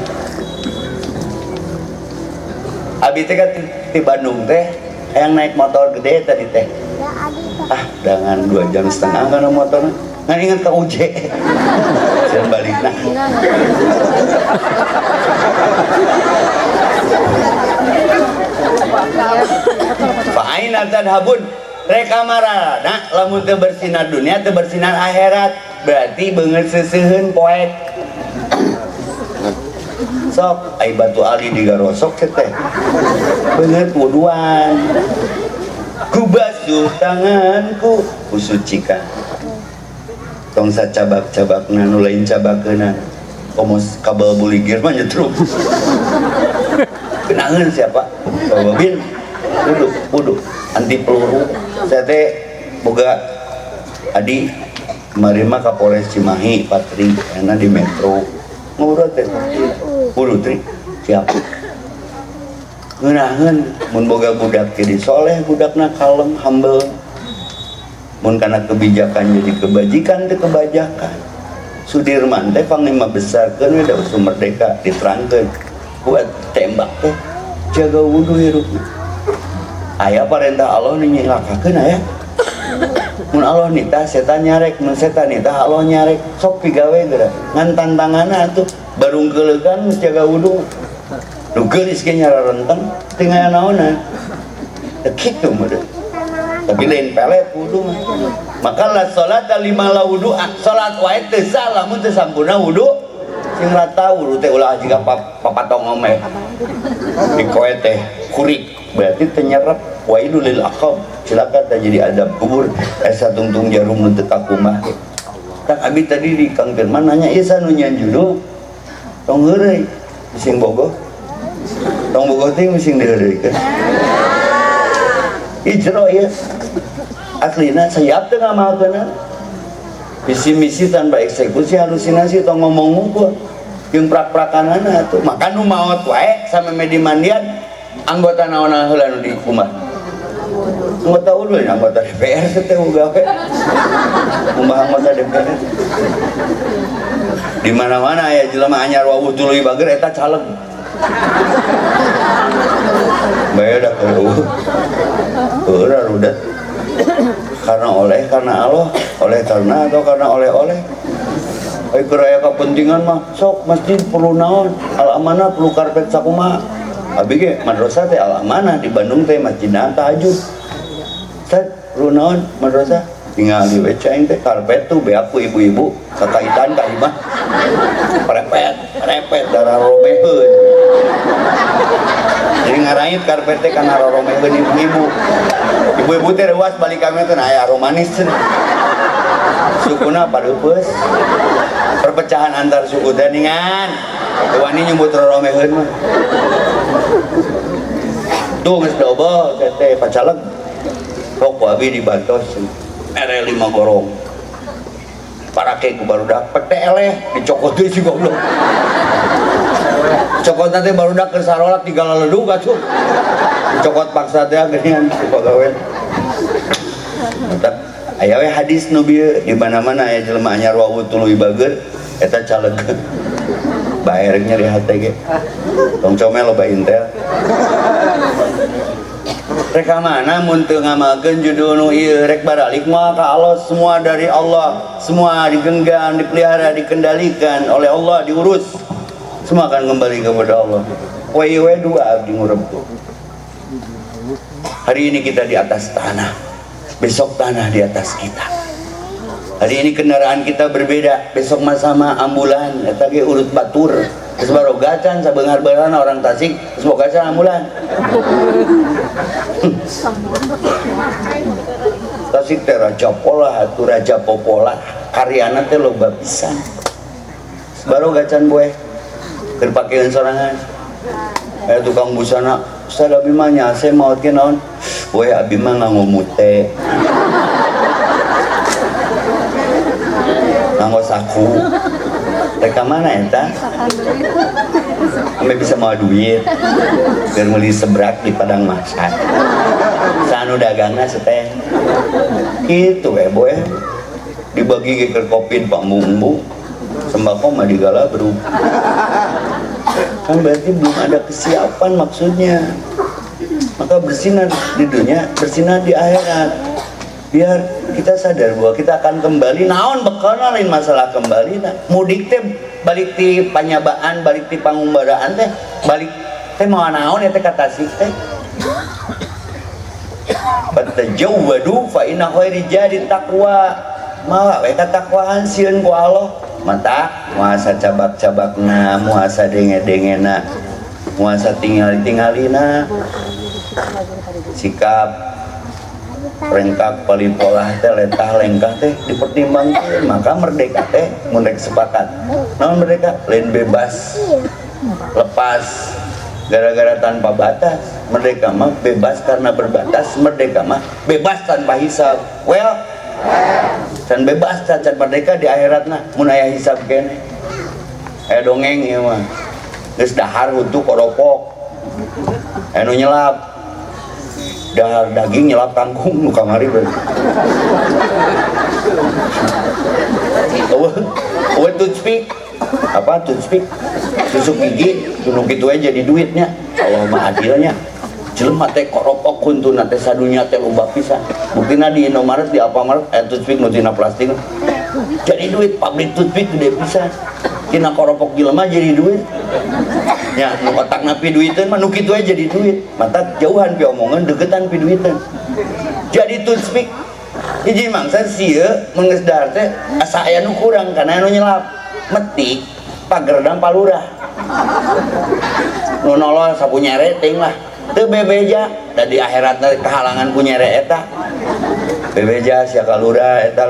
Abi teh di Bandung teh yang naik motor gede tadi teh. Ah, dengan 2,5 jam kana motorna. Ngan ingat ka Uje. Jangan balikna. Fa aina tadhabun? Reka marana lamun teu bersinar dunia teu bersinar akhirat berarti beungeut seuseun poek. Sok ai batu ali digarosok teh beungeut wuduan ku basuh tanganku ku sucikan tong sacabak-cabakna nu lain cabakeunna komos kabel buligir mah nyetruk kenaeun siapa babin wudu anti peluru saya teh boga adi kemarin mah Kapolres Cimahi Patri enak di Metro ngurut teh wudu tri siap ngeunaheun mun boga budak jadi soleh budakna kalem humble mun kana kebijakan jadi kebajikan teh kebajakan Sudirman teh panglima besarkeun we da usul merdeka diterangkeun buat tembak teh jaga wudu hirupna aya parentah Allah nu nyilakakeun aya mun Allah nitah setan nyarek mun setan nitah Allah nyarek sok pigawe geura ngan tantanganna atuh barungkeulegan jaga wudu nu geulis ge nyara renteng tinggal naonna kitu meureun tapi lain pelet wudu mah maka la salata lima la wudu salat wae teu sah lamun teu sampurna wudu sing rata wudu teh ulah jiga papatong omeh dikoe teh kurik berarti tenyerap wailul lil aqab silakan jadi adab kubur asa tungtung jarum nu teu kakumah tak abi tadi di Kang Firman nanya ieu sanu nyanjudo tong heureuy sing bogoh tong bogoh teh sing diheureuikeun ijro ieu aslina siap teu ngamalkeunna misi-misi tanpa eksekusi halusinasi tong ngomong ngungkul jeung prak-prakanana atuh maka nu maot wae sameme di mandian anggota naonna heula nu di kumah anggota UDU anggota DPR teh gawe kumaha anggota DPR di mana-mana aya jelema anyar wawuh tuluy bager eta caleg bae da keueuh heura rudet karena Allah oleh karena atau karena oleh-oleh keraya kepentingan mah sok masjid perlu naon al-amanah perlu karpet sakumaha abi ge madrasah teh al-amanah di Bandung teh masjidna tahajud set perlu naon madrasah tinggal di wecaing teh karpet tuh beaku ibu-ibu kakaitan ka imah repet darah romeheun jadi ngarait karpet teh kana romeheun ibu-ibu teh reuas balik kami teh aya romanis sukuna pareupeus perpecahan antar suku teh ningan wani nyebut romeheun mah tuh geus double teh pacaleg sok abi dibantos mere 5 gorong parake ku barudak pete eleh dicokot deui si goblok cokot nanti barudak keur sarolat tinggal ledug atuh cokot paksa teh geuningan si pagawean aya we hadis nu bieu di mana-mana aya jelema anyar wawuh tuluy bager eta caleg bae rek nyeri hate ge tong comel loba intel rek mana mun teu ngamalkeun judul nu ieu rek baralik moal ka Allah semua dari Allah semua digenggam dipelihara dikendalikan oleh Allah diurus semua akan kembali kepada Allah. Wae dua abdi ngurep. Hari ini kita di atas tanah, besok tanah di atas kita. Hari ini kendaraan kita berbeda, besok mah sama ambulan, eta ge urut batur. Geus barogacan sabeungar-beungarna orang Tasik, geus bogacan ambulan. Tasik teh raja pola, atuh raja popola, karyana teh loba pisan. Barogacan boe, keur pakeun sorangan. Tukang busana, Ustaz abi mah nyase maot ke naon? Boe abi mah nganggo mute. Nganggo saku. Teka mana eta? Sampai bisa mau duit biar beli sebrak di padang masak. Sanu dagangna seteh. Itu boy. Dibagi ke kopi Pak Mumbu. Sembako mah digala bro. Kan berarti belum ada kesiapan maksudnya. Maka bersinar di dunia, bersinar di akhirat. Biar kita sadar bahwa kita akan kembali. Naon bekana lain masalah kembali nah. Mudik teh balik ti panyabaan, balik ti pangumbaraan teh, balik teh mau naon ya teh kata sih teh. Fatajawwadu fa inna khairi jadi taqwa. Mawa we katakwaan sieun ku Allah. Mata muasa cabak-cabakna, muasa denge-dengena, muasa tingali-tingalina. Sikap rengkak palipolah teh letah lengkah teh dipertimbangkan, maka merdeka teh mundek sepakat. Namun merdeka lain bebas, lepas gara-gara tanpa batas. Merdeka mah bebas karena berbatas, merdeka mah bebas tanpa hisab. Well, dan bebas cacat merdeka di akhiratna mun aya hisab kene. Aya dongeng ieu mah. Geus dahar untuk koropok. Anu nyelap dahar daging nyelap kangkung nu kamari berarti. Eueuh toothpick. Apa toothpick? Tusuk gigi, nu kitu we jadi duitnya. Allah mah adilnya. Jelema teh koropok kuntuna teh sadunya teh loba pisan. Buktina di Indomaret di Alfamart toothpick nu tina plastik. Jadi duit pabrik toothpick gede pisan. Tina koropok jelema jadi duit. Ya, nu otakna pi duiteun mah nu kitu we jadi duit. Mata jauhan pi omongan, deketan pi duiteun. Jadi toothpick hiji mangsa sieun mun geus dahar teh asa aya nu kurang kana anu nyelap. Metik pagerdang palurah. Nu nolol sapu nyere ting lah. Teu bebeja da di akhirat kehalangan ku nyere eta. Bebeja sia ka lurah eta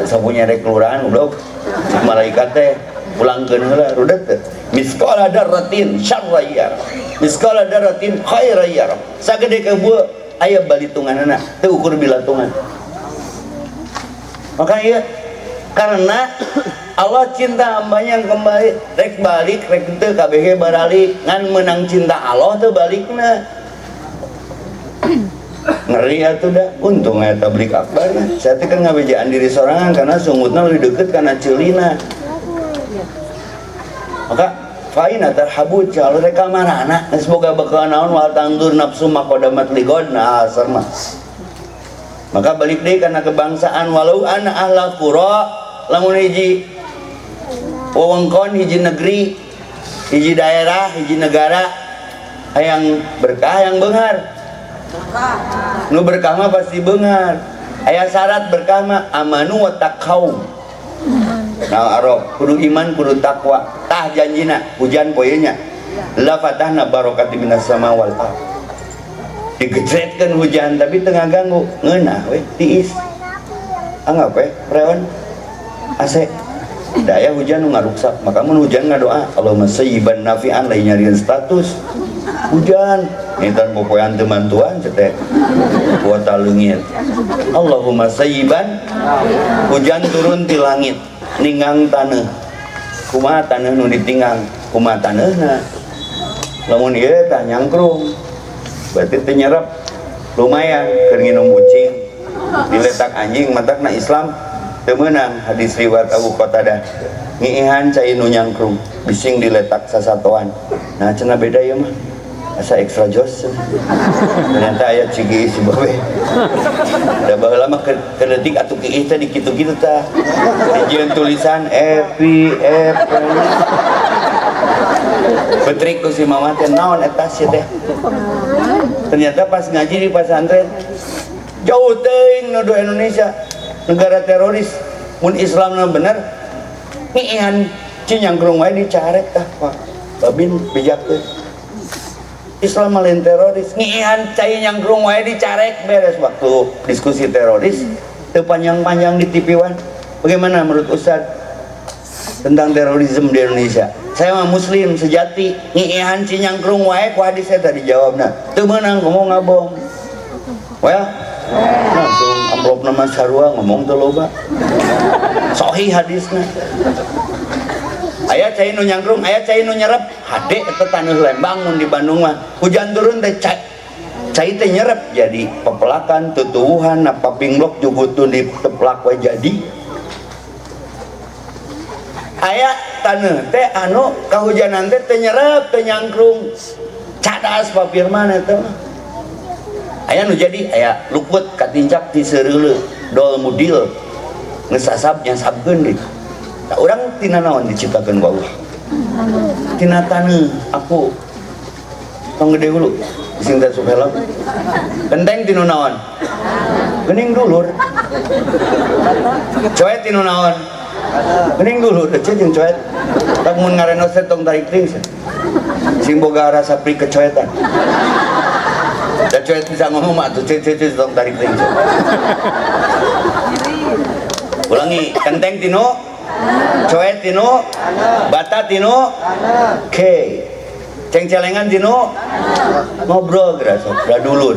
sapu nyere kelurahan goblok. Cik malaikat teh pulangkeun heula rudet teh. Misqala darratin syarrayyar. Misqala darratin khairayyar. Sagede kebeu aya balitunganna teu ukur bilantungan. Maka ieu karena Allah cinta hambanya yang kembali rek balik rek teu kabeh baralik ngan menang cinta Allah teu balikna. Ngeri atuh da untung aya tablik akbarna. Saya teh kan ngabejaan diri sorangan karena sungutna lebih deukeut kana ceulina. Maka faina tarhabut cal reka marana geus boga bakal naon wal tangdur nafsu maqadamat ligod nah asarna. Maka balik deui kana kebangsaan walau ana ahla qura lamun hiji wewengkon hiji negeri hiji daerah hiji negara hayang berkah hayang beunghar. Nu berkah mah pasti beunghar. Aya syarat berkah mah amanu wa taqau. Nah arab kudu iman kudu takwa. Tah janjina hujan poeuna. La fatahna barokati minas sama wal ardh. Digejretkeun hujan tapi teu ngaganggu ngeunah we tiis. Anggap we reon AC. Daya hujan nu ngaruksak, maka mun hujan ngadoa Allahumma sayyiban nafi'an lain nyarian status. Hujan ngetan popoean teu mantuan cetek kuota leungit. Allahumma sayyiban hujan turun ti langit ninggang taneuh. Kumaha taneuh nu ditinggang? Kumaha taneuna? Lamun ieu tah nyangkrung. Berarti teu nyerep. Lumayan keur nginum ucing. Diletak anjing matakna Islam teu meunang hadis riwayat Abu Qatadah. Ngiihan cai nu nyangkrung bising diletak sasatoan. Nah cenah beda ieu mah. Asa extra jos. Ternyata aya cigi si babe. Da baheula mah kedetik atuh kieu teh di kitu-kitu tah. Dijieun tulisan EPI Petrikku si mama teh naon eta sih teh. Ternyata pas ngaji di pesantren jauh teuing nuduh Indonesia negara teroris. Mun Islamna bener ngiihan cinyangkrung wae dicarek tah Pak Babin bijak teh. Islam lain teroris ngiihan cai nyangkrung wae dicarek beres waktu diskusi teroris teu panjang-panjang di TV wan. Bagaimana menurut Ustaz tentang terorisme di Indonesia? Saya mah muslim sejati ngiihan cinyangkrung wae ku hadis saya tadi jawabna teu meunang ngomong ngabong. Well, langsung amplop nama sarua ngomong teu loba. Sahih hadisna. Aya cai nu nyangkrung, aya cai nu nyerep. Hade eta taneuh Lembang mun di Bandung mah. Hujan turun teh cai teh nyerep jadi pepelakan, tutuwuhan, apa pinglok jugutun di teplak we jadi. Aya taneuh teh anu kahujanan teh teu nyerep, teu nyangkrung. Cadas papirman eta mah. Aya nu jadi aya luput katincak ti seureuleu dol mudil geus sasab nyasabkeun deui. Tah urang tina naon diciptakeun ku Allah? Tina taneuh aku tong gede hulu sing teh sup helm. Genteng tinu naon? Geuning dulur. Coet tinu naon? Geuning dulur teh jeung coet. Tak mun ngarenos teh tong tarik ting sing boga rasa pri kecoetan. Da coet bisa ngomong mah tuh cece tong tarik ting. Ulangi, kenteng tinu, coet tinu, bata tinu, oke, ceng-celengan tinu, ngobrol gerasa, dulur.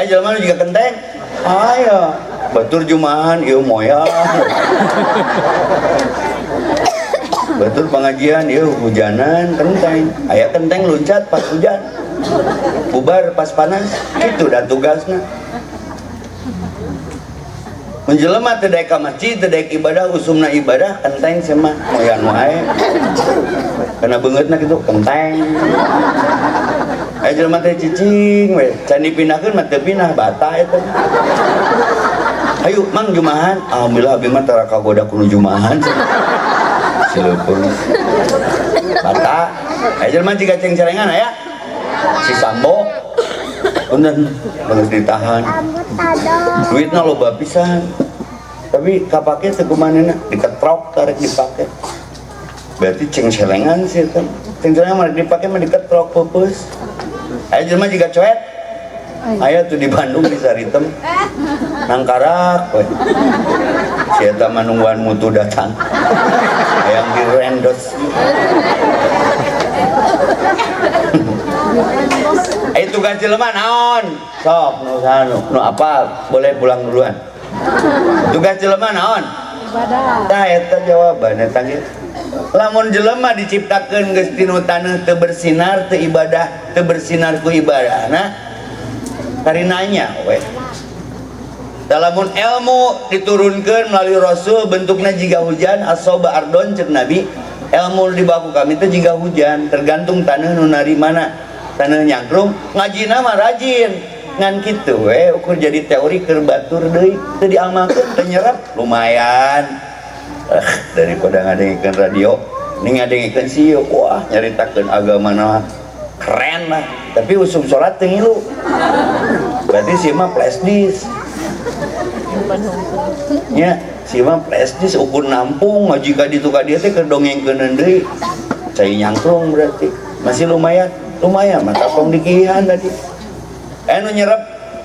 Jelema juga kenteng, ayo, batur jumahan, ieu moya. Batur pengajian, ieu hujanan, kenteng, aya kenteng luncat pas hujan, bubar pas panas, gitu dah tugasna. Menjelema teu daek ka masjid, teu daek ibadah, usumna ibadah, kenteng sia mah moyan wae. Kana beungeutna kitu kenteng. Jelema teh cicing we, can dipindahkeun mah teu pindah bata eta. Hayu mang jumahan, alhamdulillah abi mah tara kagoda kudu jumahan. Sileupeung. Bata, jelema jiga ceng-celengan aya. Si Sambo punten bener ditahan. Duitna loba pisan. Tapi kapake teu kumanehna diketrok tarik dipake. Berarti ceng-celengan sih eta. Ceng-celengan mah dipake mah diketrok peupeus. Aya jelema jiga coet. Aya tuh di Bandung di Saritem. Nangkarak we. Si eta mah nungguan mutu datang. Hayang direndos. Tugas jelema naon? Sok nu apa boleh pulang duluan. Tugas jelema naon? Ibadah. Tah eta jawaban eta ge. Lamun jelema diciptakeun geus tinu taneuh teu bersinar teu ibadah, teu bersinar ku ibadahna karinanya we. Lamun ilmu diturunkeun melalui Rasul bentukna jiga hujan asoba ardon ceuk Nabi. Ilmu di baku kami teh jiga hujan, tergantung taneuh nu narimana. Taneuh nyangkrung ngajina mah rajin ngan kitu we ukur jadi teori keur batur deui teu diamalkeun teu nyerep lumayan daripada ngadengikeun radio ning ngadengikeun sieu wah nyaritakeun agama na keren lah tapi usum salat teu ngilu berarti si mah flash disk nya si mah flash disk ukur nampung ngaji ka ditu ka dieu teh keur dongengkeun deui cai nyangkrung berarti masih lumayan mah tapong dikihan tadi nu nyerep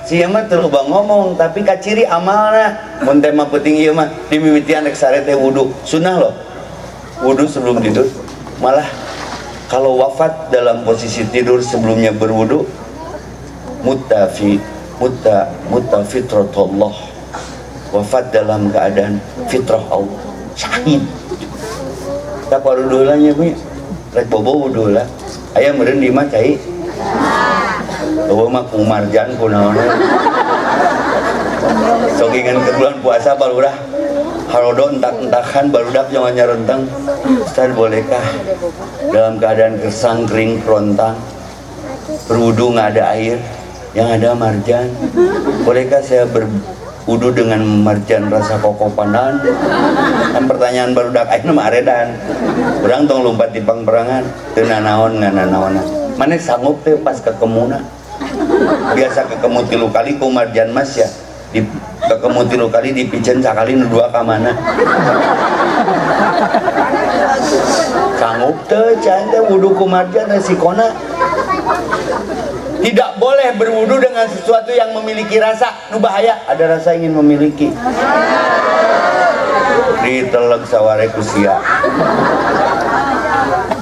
si mah teu loba ngomong tapi kaciri amalna mun teh mah penting ieu mah dimimitian rek sare teh wudu sunah loh wudu sebelum tidur malah kalau wafat dalam posisi tidur sebelumnya berwudu fitratullah wafat dalam keadaan fitrah Allah syahid tak wadulah nya punya rek bobo wudu lah aya meureun di mah cai eueuh mah ku marjan ku naon sok ingan ke bulan puasa barudah harodo entak-entakan barudak jangan nyarontang Ustaz bolehkah dalam keadaan gersang kering kerontang berwudu nggak ada air yang ada marjan bolehkah saya wudu dengan marjan rasa koko pandan. Kan pertanyaan barudak ayeuna mah aredan. Urang tong lompat di pangperangan teu nanaon ngananaonan. Maneh sanggup teh pas ke kemuna. Biasa ke kemu 3 kali ku marjan mas ya. Di ke kemu 3 kali dipiceun sakali nu 2 ka mana. Sanggup teh can teh wudu ku marjan resikona. Tidak boleh berwudu dengan sesuatu yang memiliki rasa nu bahaya. Ada rasa ingin memiliki. Diteleg saware ku sia.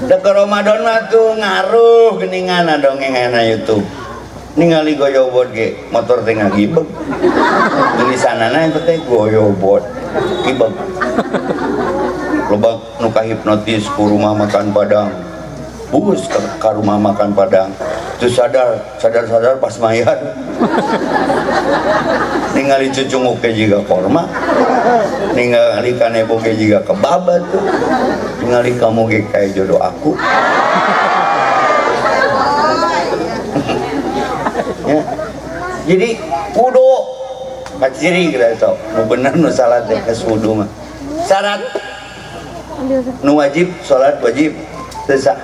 Da ke Ramadan mah tuh ngaruh geuningan dongengana YouTube. Ningali goyobot ge motor teh ngagibeg. Tulisanana eta teh goyobot gibeg. Loba nu kahipnotis ku rumah makan Padang. Bus ke rumah makan Padang. Terus sadar pas mayat. Ningali cucung ke juga korma. Ningali kanebo ke juga kebabat tuh. Ningali kamu ke kayak jodoh aku. Ya. Jadi wudu kaciri kita sok. Nu bener nu salah teh ke wudu mah. Syarat nu wajib salat wajib teu sah.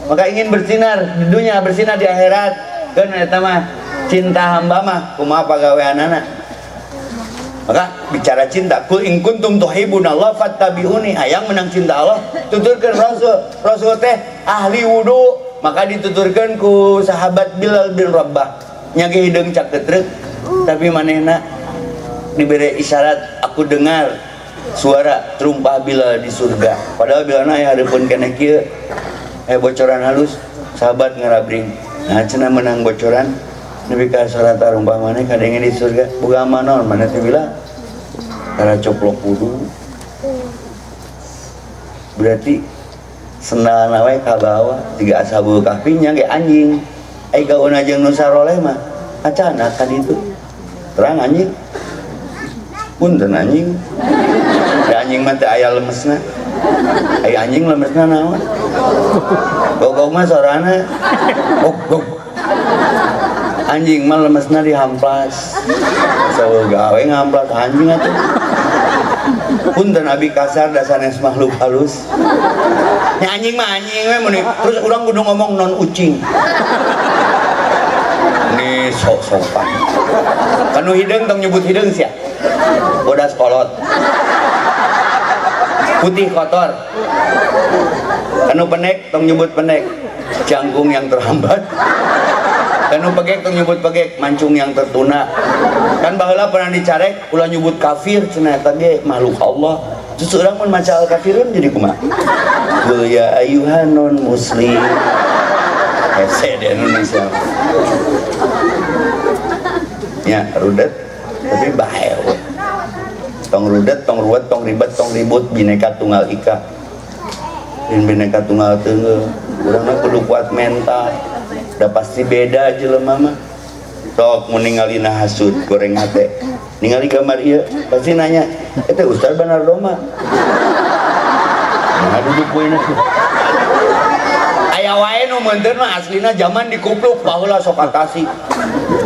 Maka ingin bersinar di dunia, bersinar di akhirat. Kan eta mah cinta hamba mah kumaha pagaweanana. Maka bicara cinta, kul in kuntum tuhibbunallaha fattabi'uni. Hayang menang cinta Allah, tuturkeun Rasul. Rasul teh ahli wudu, maka dituturkeun ku sahabat Bilal bin Rabah. Nya ge hideung cak ketreuk, tapi manehna diberi isyarat, aku dengar suara terumpah Bilal di surga. Padahal Bilal aya hareupeun keneh kieu. Bocoran halus, sahabat ngarabring. Nah, cenah menang bocoran. Nepi ka salat tarumpah maneh kadenge di surga. Boga amanon maneh teh bilang cara coplok wudu. Berarti sendalna we ka bawah, tiga ashabul kahfi nya ge anjing. Ai gauna jeung nu saroleh mah acana ka ditu. Terang anjing. Punten anjing. Da anjing mah teh aya lemesna. Ai anjing lemesna naon? Gogog mah sorana gog. Anjing mah lemesna dihamplas. Sawo gawe ngamplas anjing atuh. Punten abi kasar da sanes makhluk halus. Nya anjing mah anjing we mun terus urang kudu ngomong non ucing. Ni sok-sokan. Kanu hideung tong nyebut hideung sia. Bodas kolot. Putih kotor. Kanu pendek tong nyebut pendek, jangkung yang terhambat. Kanu pegek tong nyebut pegek, mancung yang tertuna. Kan baheula pernah dicarek ulah nyebut kafir cenah eta ge makhluk Allah. Terus urang mun maca al-kafirun jadi kumaha? Qul ya ayyuhan non muslim. Hese di Indonesia. Ya, rudet tapi bae. Tong rudet, tong ruwet, tong ribet, tong ribut, bineka tunggal ika. Dan bineka tunggal tunggal. Urangna kudu kuat mental. Udah pasti beda jelema mah. Sok mun ningali na hasud goreng hate. Ningali gambar ieu pasti nanya, "Eta Ustaz Banardo mah?" Nah, duduk poe na. Aya wae nu meunteun mah aslina zaman dikupluk baheula sok atasi.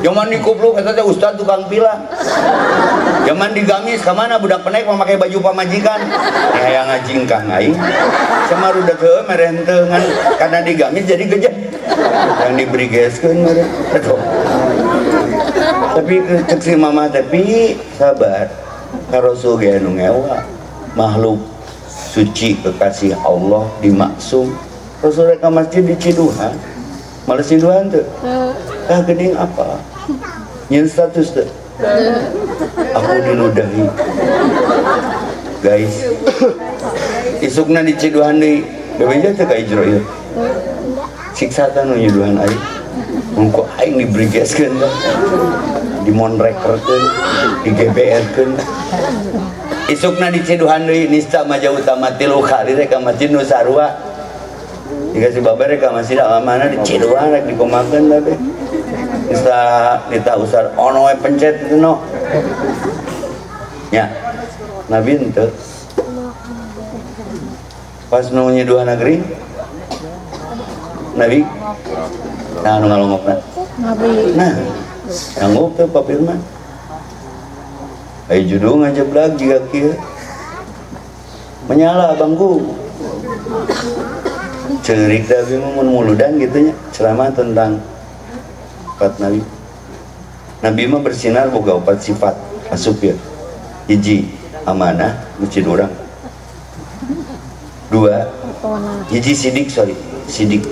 Zaman dikupluk eta teh Ustaz tukang pila. Zaman digamis ka mana budak penek memakai baju pamajikan. Aya ngajingkang aing. Sama rudet heuh mere henteu ngan kana digamis jadi gejek. Yang dibrigeskeun mere. Tapi cek si mama tapi sabar. Ka Rasul ge anu ngewa. Makhluk suci kekasih Allah dimaksum. Rasul rek ka masjid di Ciduhan. Males Ciduhan teu. Geuning apa? Nyen status teu. Aku diludahi. Guys. Isukna di Ciduhan deui. Bebeja teu ka ijro ieu. Siksa nu nyuduhan aing. Mungko aing dibrigeskeun da. Dimonrekerkeun, digeberkeun. Isukna di Ciduhan deui nista maja utama 3 kali rek ka Masjid Nu Sarua. Dikasih babar rek ka masjid amanah di Ciduhan rek dikomakeun da teh. Nita usar ono we pencet itu no. Ya. Nabi henteu. Pas nu nyiduhan negeri Nabi nah nu ngalongokna. Nabi. Nah, sanggup teh Pak Firman. ayo judul ngajeblak jika kieu menyala abangku cerik tapi muludan gitu nya ceramah tentang sifat Nabi. Nabi mah bersinar boga 4 sifat asup ya. Hiji amanah mucin urang. 2 hiji sidik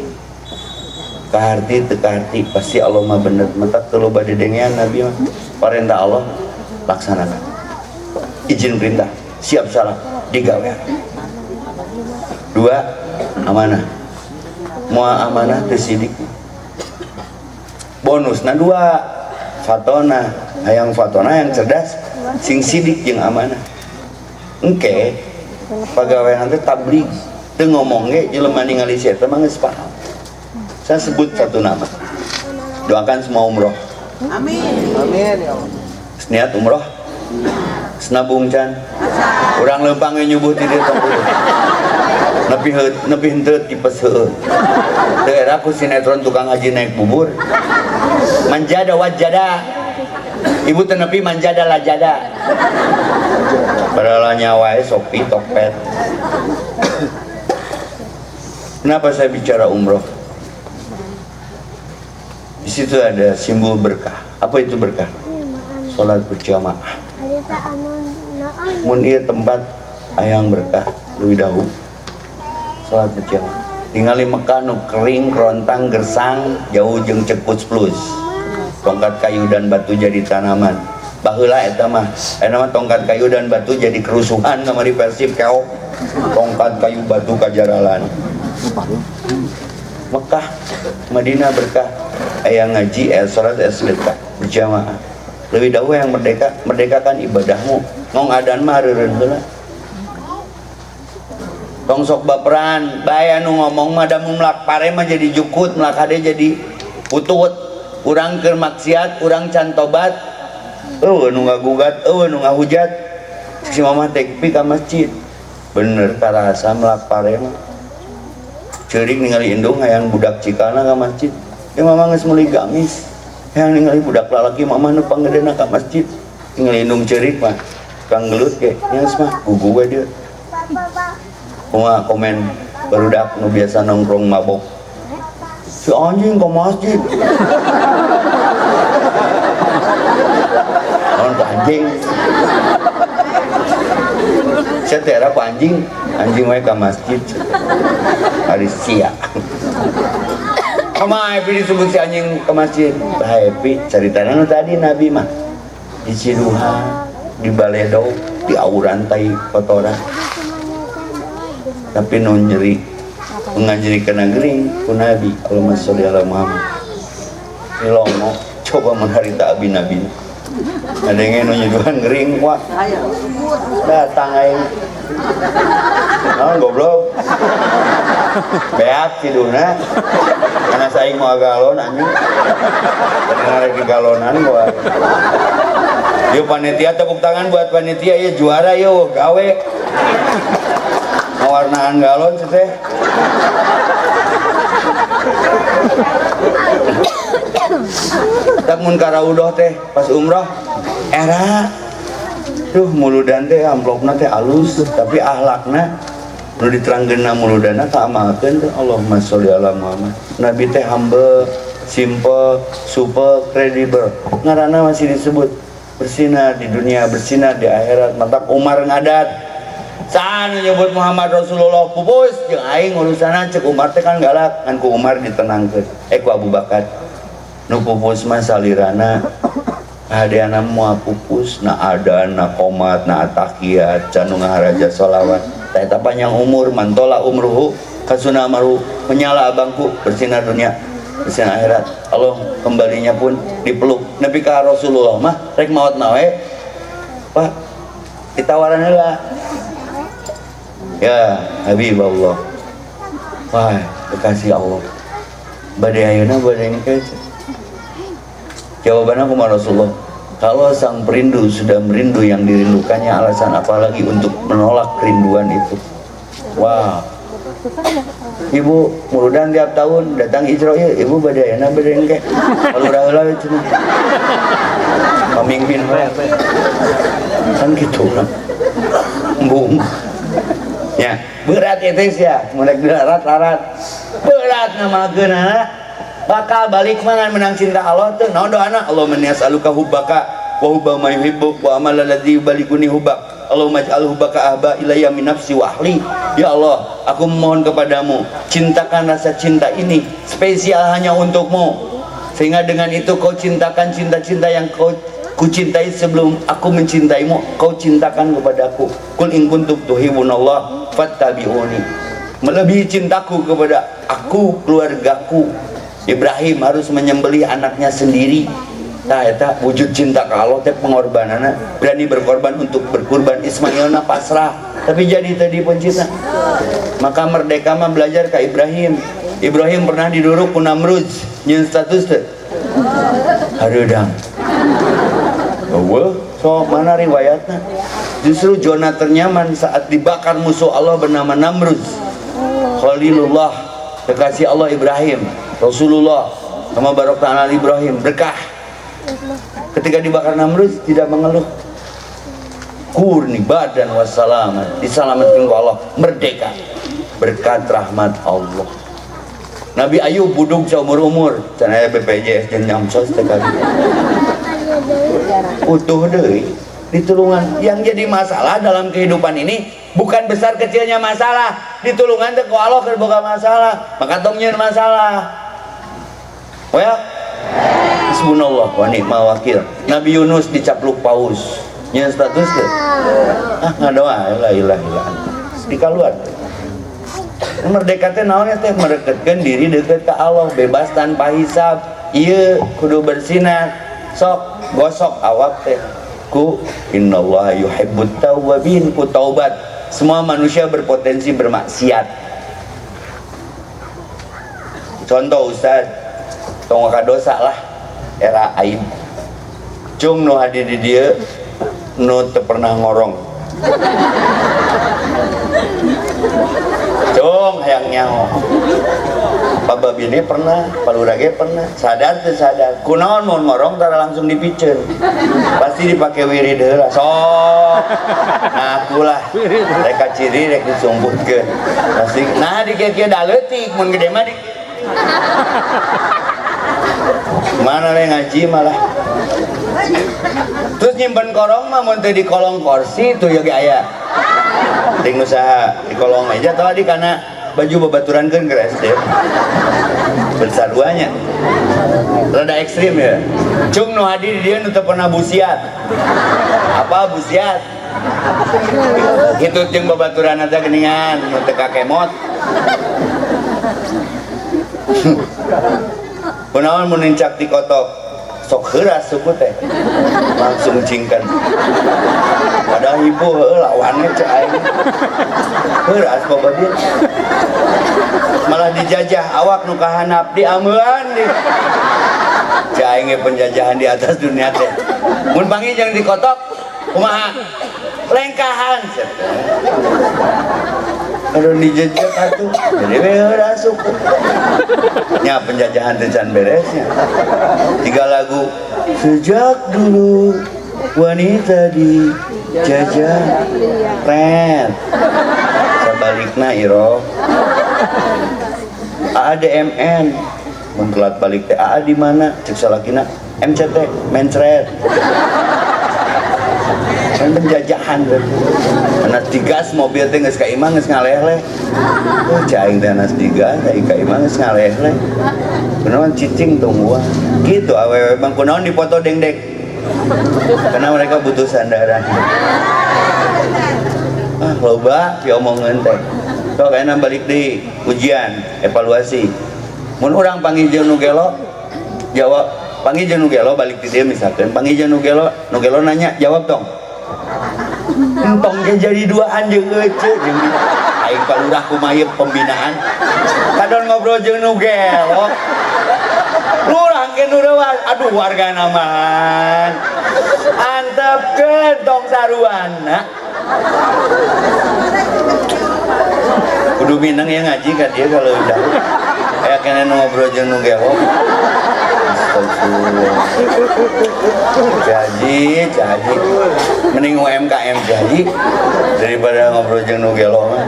kaharti teu kaharti pasti Allah mah bener mentak teu loba dedengean Nabi mah perintah Allah laksanakan. Izin perintah siap salah digawe. 2 amanah moal amanah teu sidik. Bonusna 2 fatona hayang fatona yang cerdas sing sidik jeung amanah engke pagawean teh tabligh teu ngomong ge jelema ningali sia teh mah geus paham. Saya sebut satu nama, doakan semua umroh, Amin. Amin ya Allah. niat umroh senabung can urang leumpang ge nyubuh ti dieu tong nepi henteu tipes heueuh teu era ku sinetron tukang haji naik bubur manjada wajada ibu teu nepi manjada lajada padahal nyawa sopi tokpet. Kenapa saya bicara umroh? Di situ ada simbol berkah. Apa itu berkah? Salat berjamaah. Mun ieu tempat hayang berkah leuwih dahulu salat berjamaah. Tingali Mekah nu kering, kerontang, gersang, jauh jeung cekus plus. Tongkat kayu dan batu jadi tanaman. Baheula eta mah tongkat kayu dan batu jadi kerusuhan kamari Persib keok. Tongkat kayu batu kajaralan. Mekah, Madinah berkah, aya ngaji, aya salat, aya sedekah berjamaah. Leuwih dahulu yang merdekakan ibadahmu. Ngong adan mah reureun heula. Tong sok baperan, bae anu ngomong mah da mulak pare mah jadi jukut, mulak hade jadi putut. Urang keur maksiat, urang can tobat. Nu ngagugat, nu ngahujat. Si mama tekpi ka masjid. Bener karasa mulak pare mah. Ceurik ningali indung hayang budak cikana ka masjid. Ya mama geus meuli gamis. Hayang ningali budak lalaki mama nu panggedena ka masjid. Ningali indung ceurik mah kang gelut ge, nyaes mah gugu we dieu. Kumaha komen barudak nu biasa nongkrong mabok. Si anjing ke masjid. Non anjing. Saya tera anjing, anjing wae ke masjid. Hari sia. Kumaha happy disebut si anjing ke masjid? Happy caritana nu tadi Nabi mah di Ciduha, di Baledo, di Auran tai kotoran. Tapi nu nyeri ngajeri kana gering ku Nabi Allahumma sholli ala Muhammad. Ilongo coba menharita abi Nabi. Ada yang nu nyuduhan gering wah. Datang aing. Goblok. Beak tiduna. Karena saing mau galon anjing. Karena di galonan gua. Yuk panitia tepuk tangan buat panitia ya juara yuk gawe. Warnaan galon sih teh. Tak mun karaudoh teh pas umroh era tuh muludan teh amplopna teh alus tapi ahlakna nu diterangkeunna muludana kaamalkeun teh Allahumma sholli ala Muhammad. Nabi teh humble, simple, super kredibel. Ngaranna masih disebut bersinar di dunia, bersinar di akhirat. Mantap Umar ngadat. Saan nyebut Muhammad Rasulullah pupus jeung aing urusana cek Umar teh kan galak ngan ku Umar ditenangkeun ku Abu Bakar nu pupus mah salirana hadeana moal pupus na adan na qomat na atahiyat can nu ngaharaja sholawat tah eta panjang umur mantola umruhu kasuna maru menyala abangku bersinar dunia bersinar akhirat Allah kembalinya pun dipeluk nepi ka Rasulullah mah rek maot nawe Pak ditawaran heula. Ya Habibullah. Wah, kekasih Allah. Badai ayeuna badai engke. Jawabannya kumaha Rasulullah? Kalau sang perindu sudah merindu yang dirindukannya, alasan apa lagi untuk menolak kerinduan itu? Wah. Ibu murudan tiap tahun datang Ijro ya, ibu badayana badayan ke palurah-ulah itu pemimpin kan gitu kan bung ya berat itu ya mulai larat berat nama genana bakal balik mana menang cinta Allah tuh nah doana Allahumma inni as'aluka hubbaka wa hubba ma yuhibbuk wa amal alladzi yubaliguni hubbak Allahumma ij'al hubbaka ahba ilayya min nafsi wa ahli. Ya Allah, aku memohon kepadamu, cintakan rasa cinta ini spesial hanya untukmu, sehingga dengan itu kau cintakan cinta-cinta yang kau kucintai sebelum aku mencintaimu, kau cintakan kepadaku. Qul in kuntum tuhibbunallah fattabi'uni. Melebihi cintaku kepada aku, keluargaku. Ibrahim harus menyembelih anaknya sendiri. Nah, itu wujud cinta ke Allah teh pengorbanana, berani berkorban untuk berkurban. Ismailna pasrah, tapi jadi tadi pencipta. Maka merdeka mah belajar ke Ibrahim. Ibrahim pernah diduruk ku Namrud, nyeun status teh. Hareudang. So mana riwayatnya? Justru zona ternyaman saat dibakar musuh Allah bernama Namrud. Khalilullah, kekasih Allah Ibrahim, Rasulullah, sama barokah Ibrahim, berkah. Ketika dibakar Namrud tidak mengeluh, kurni badan wassalamat, diselamatkan oleh Allah, merdeka berkat rahmat Allah. Nabi Ayub buduk seumur-umur, cenah BPJS jeung nyamsos teh kali. Utuh deui ditulungan. Yang jadi masalah dalam kehidupan ini bukan besar kecilnya masalah, ditulungan teh ku Allah keur boga masalah, maka tong nyieun masalah. Oh ya? Subhanallah wa ni'mal wakil. Nabi Yunus dicapluk paus. Nya status teh. Ngadoa la ilaha illa anta. Dikaluar. Merdeka teh naon teh mereketkeun diri deukeut ka Allah, bebas tanpa hisab. Ieu kudu bersinar. Sok gosok awak teh. Ku innallaha yuhibbut tawwabin, ku taubat. Semua manusia berpotensi bermaksiat. Contoh Ustaz, tong dosa lah era aib cung nu hadir di dia nu teu pernah ngorong cung hayang nyaho pababine pernah palurage pernah sadar teu sadar kunaon mun ngorong tara langsung dipiceun pasti dipake wirid heula sok nah akulah rek ciri rek disumbutkeun pasti nah di kieu da leutik mun gede mah di mana le ngaji malah terus nyimpen korong mah mun teu di kolong kursi tuh ya ge aya ting usaha di kolong meja tadi kana baju babaturankeun ke SD bersaruanya rada ekstrim ya cung nu hadir dia nu teu pernah busiat apa busiat itu jeung babaturan eta geuningan nu teu kakemot kunaon mun nincak dikotok sok heuras suku teh langsung cingkan padahal ibu lawannya cek aing heuras boga dia malah dijajah awak nu kahanap diameuan di cek aing penjajahan di atas dunia teh mun pangijeng dikotok kumaha lengkahan kalau dijajah atuh jadi heuras suku nya penjajahan tecan beresnya 3 lagu sejak dulu wanita dijajah red sebaliknya iro AADMN mentelat balik teh AA di mana cek salakina MCT mencret kan penjajahan anas digas mobil teh geus ka imah geus ngaleh-leh oh caing teh anas digas ai ka imah geus ngaleh-leh kunaon cicing tong gua gitu awewe bang kunaon dipoto dengdek karena mereka butuh sandaran loba diomongeun teh sok ayeuna balik di ujian evaluasi mun urang panggil nu gelo jawab panggil nu gelo balik di dia misalkan panggil nu gelo nanya jawab tong entong jadi duaan jeung ece jeung aing palurah kumaha pembinaan kadon ngobrol jeung nu gelo lurah ke nu rewas aduh warga naman antepkeun tong saruana kudu minang ya ngaji kan dia kalau udah kayak kena ngobrol jeung nu gelok. Astagfirullah. Jaji mending UMKM jaji daripada ngobrol jeung nu gelok mah.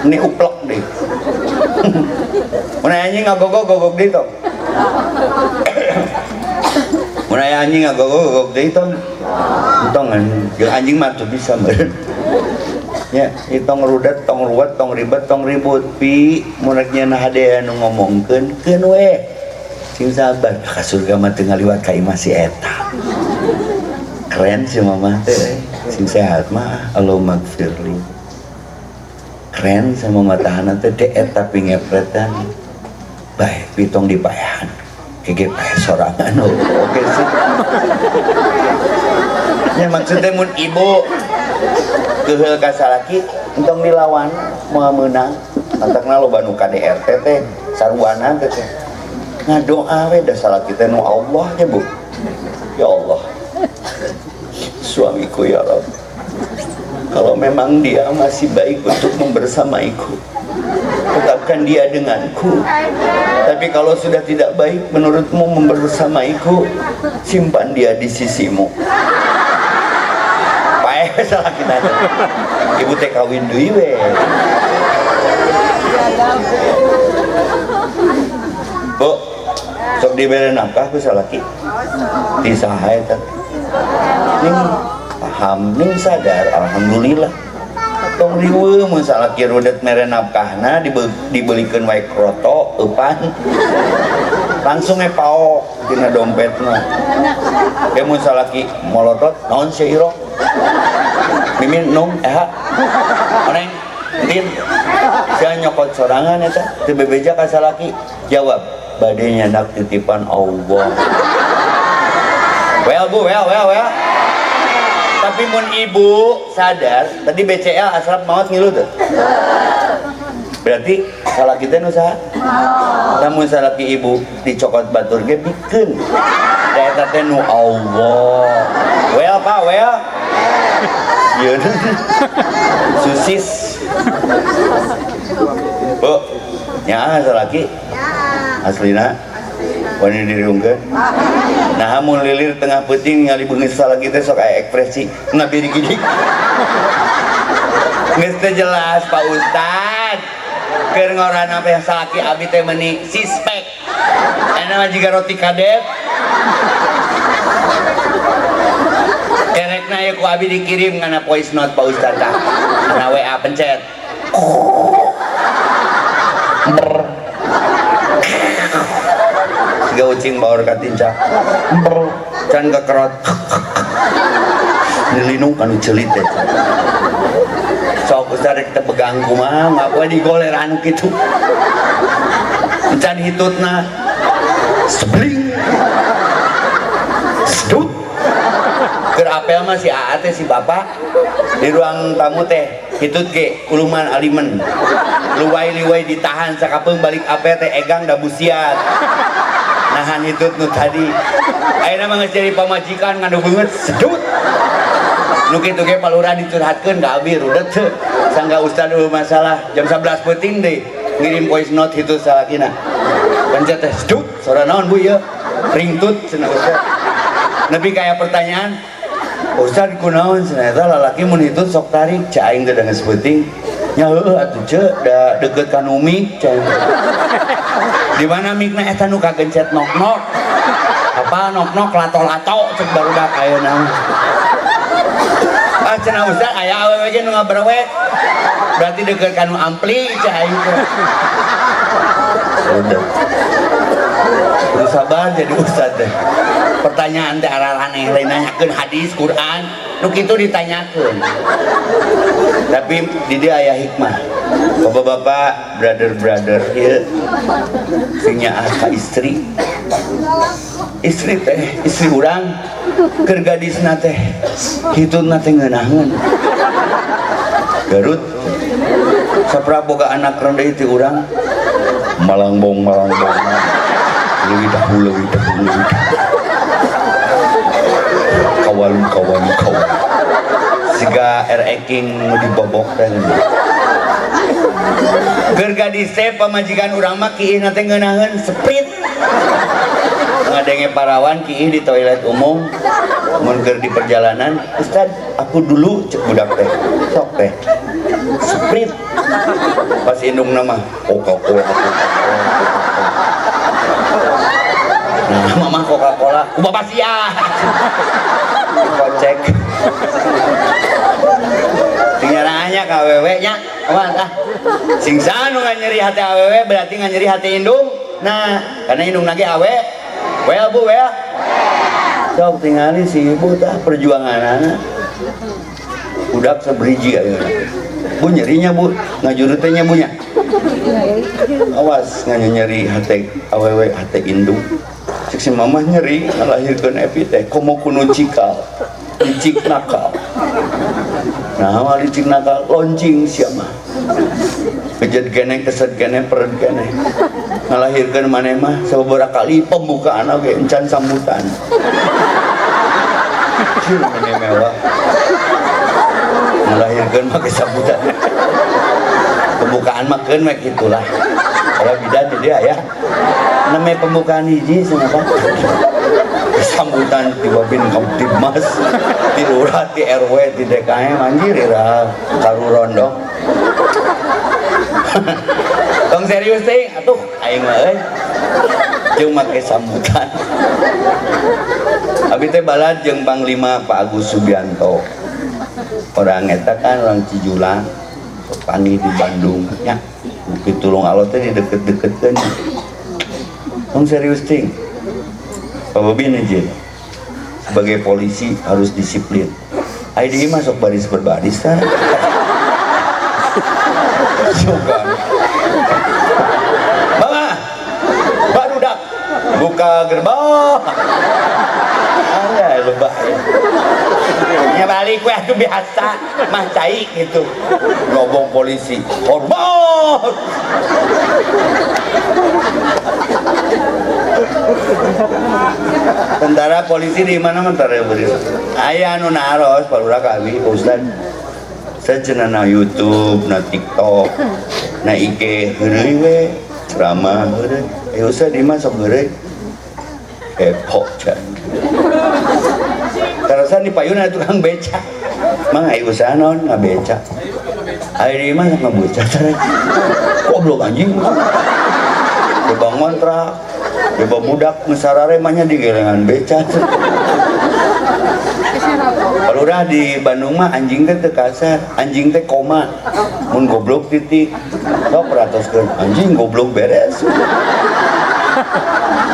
Ini uplek deh. Mun anjing ngagogog deui tong. Mun anjing ngagogog deui tong. Tong anjing mah tuh bisa meureun. Ya, tong rudet, tong ruwet, tong ribet, tong ribut pi mun rek nya hade anu ngomongkeun keun we. Sing sabar ka surga mah teu ngaliwat ka imah si eta. Keren si mama teh. Sing sehat mah Allahumma gfirli. Keren sama matahana teh eta pingepretan. Bae pitong dipayahan. Kege pae sorangan oke sih. Ya maksudnya mun ibu keheul ka salaki entong dilawan moal meunang antakna loba nu KDRT teh saruana teh ngadoa we da salaki teh nu Allah nya Bu. Ya Allah, suamiku ya Rabb, kalau memang dia masih baik untuk membersamaiku, tetapkan dia denganku. Tapi kalau sudah tidak baik menurutmu membersamaiku, simpan dia di sisimu. Salah kita ibu teh kawin deui we. Bu, sok dibere nafkah ku salaki. Ti saha eta? Ning paham, ning sadar, alhamdulillah. Tong riweuh mun salaki rudet mere nafkahna dibelikeun wae kroto, eupan. Langsung paok dina dompetna. Ge mun salaki molotot naon sih iro? Mimin nung oneng tin saya nyokot sorangan eta teu bebeja ka salaki. Jawab, bade nyandak titipan Allah. Well Bu, well. Tapi mun ibu sadar tadi BCL asrap maot ngilu tuh. Berarti salaki teh nu saha? Lamun salaki ibu dicokot batur ge pikeun. Da eta teh nu Allah. Well Pak, well. Iya, susis. Bu, nya salaki aslina wani diriungkeun. Nah mun lilir tengah peuting ngali beungeus salaki teh sok aya ekspresi ngabiri gidik. Geus teh jelas Pak Ustad. Keur ngorana teh salaki abi teh meuni sispek. Ana mah jiga roti kadet. Kerekna ya ku abi dikirim ngana voice note Pak Ustad tah. Kana WA pencet. Siga ucing baur ka tinca. Can kekerot. Nilinung kanu celit teh. Sok Ustad rek teu begang kumaha ngapoe digoler anu kitu. Can hitutna sebling. Sedut. Keur apel mah si AA teh si bapak di ruang tamu teh hitut ge uluman alimen luwai-liwai ditahan sakapeung balik apel teh egang da busiat nahan hitut nu tadi ayeuna mah geus jadi pamajikan nganu beungeut sedut nu kitu ge palura dicurhatkeun ka abi rudet teu sangga ustad masalah jam 11 peuting deui ngirim voice note hitut salakina pencet teh sedut sora naon Bu ieu ringtut cenah ustad nepi kaya pertanyaan Ustad kunaon cenah lalaki mun hitut sok tarik ca aing teh geus peuting nya heueuh atuh ce da deukeut ka nu mik ca di mana mikna eta nu kagencet nok-nok apa nok-nok lato-lato cek barudak ayeuna cenah Ustad aya awewe ge nu ngabrewek berarti deukeut ka nu ampli ca aing teh udah kudu sabar jadi ustad deh. Pertanyaan teh arahan yang lain nanyakeun hadis Quran nu kitu ditanyakeun. Tapi di dia aya hikmah. Bapak-bapak, brother-brother ieu sing nyaah ka istri. Istri urang keur gadisna teh hitutna teh ngeunaheun. Garut sapra boga anak rendah ti urang malangbong leuwih dahulu kawan siga air eking dibobok teh Keur gadis teh pamajikan urang mah kieu na teh ngeunaheun Sprite. Ngadenge parawan kieu di toilet umum. Mun keur di perjalanan, Ustad, aku dulu cek budak teh. Sok teh. Sprite. Pas indungna mah Coca-Cola. Nah, mama Coca-Cola, ubah pasia. Kocek. Tinggal nanya ke awewe nya, awan ah. Sing sanu nyeri hati awewe berarti nyeri hati indung. Nah, karena indung lagi awe. Well bu, well. Sok tinggalin si ibu tah perjuangan anak. Budak seberiji ayeuna. Bu nyerinya bu, ngajurutnya bu nya. Awas nyeri hati awewe hati indung. Cik si mama nyeri ngalahirkeun Epi teh komo kuno cikal. Licik nakal. Nah, awal licik nakal loncing siapa? Kejat gene, kesed gene, peret gene. Ngalahirkeun maneh mah sababaraha kali pembukaan oge encan sambutan. Cium maneh mewah. Ngalahirkeun mah ge sambutan. Pembukaan mah keun mah kitulah. Aya bidan di dia ya. Namanya pembukaan hiji senapa? Sambutan di Babin Kamtibmas, di Lurah, di RW, di DKM, anjir ira karu rondo. Tong serius ting, atuh aing mah euy. Jeung make sambutan. Abi teh balad jeung Panglima Pak Agus Subianto. Orang eta kan orang Cijulang, Pani di Bandung nya. Bukit Tulung Alot teh di deket-deketkeun. Tong serius ting. Pak Bobin aja sebagai polisi harus disiplin. ID masuk baris berbaris kan? Juga. Mama, baru dak buka gerbang. Ada lebah. Ya balik gue tuh biasa mah cai gitu. Ngobong polisi, hormat. Tentara polisi di mana mentara beri. Aya anu naros palura kami Ustaz. Sejenna na YouTube, na TikTok, na IG heureuy we, drama heureuy. Ustaz di mana sok heureuy? Epok can. Tarasan di payuna tukang beca. Mang ai usaha naon ngabeca. Ai di mana ngabeca teh. Goblok anjing. Coba ngontrak. Coba budak ngesarare mahnya di gelengan beca. Kalau udah di Bandung mah anjing teh teu kasar, anjing teh koma. Mun goblok titik. Sok peratoskeun anjing goblok beres.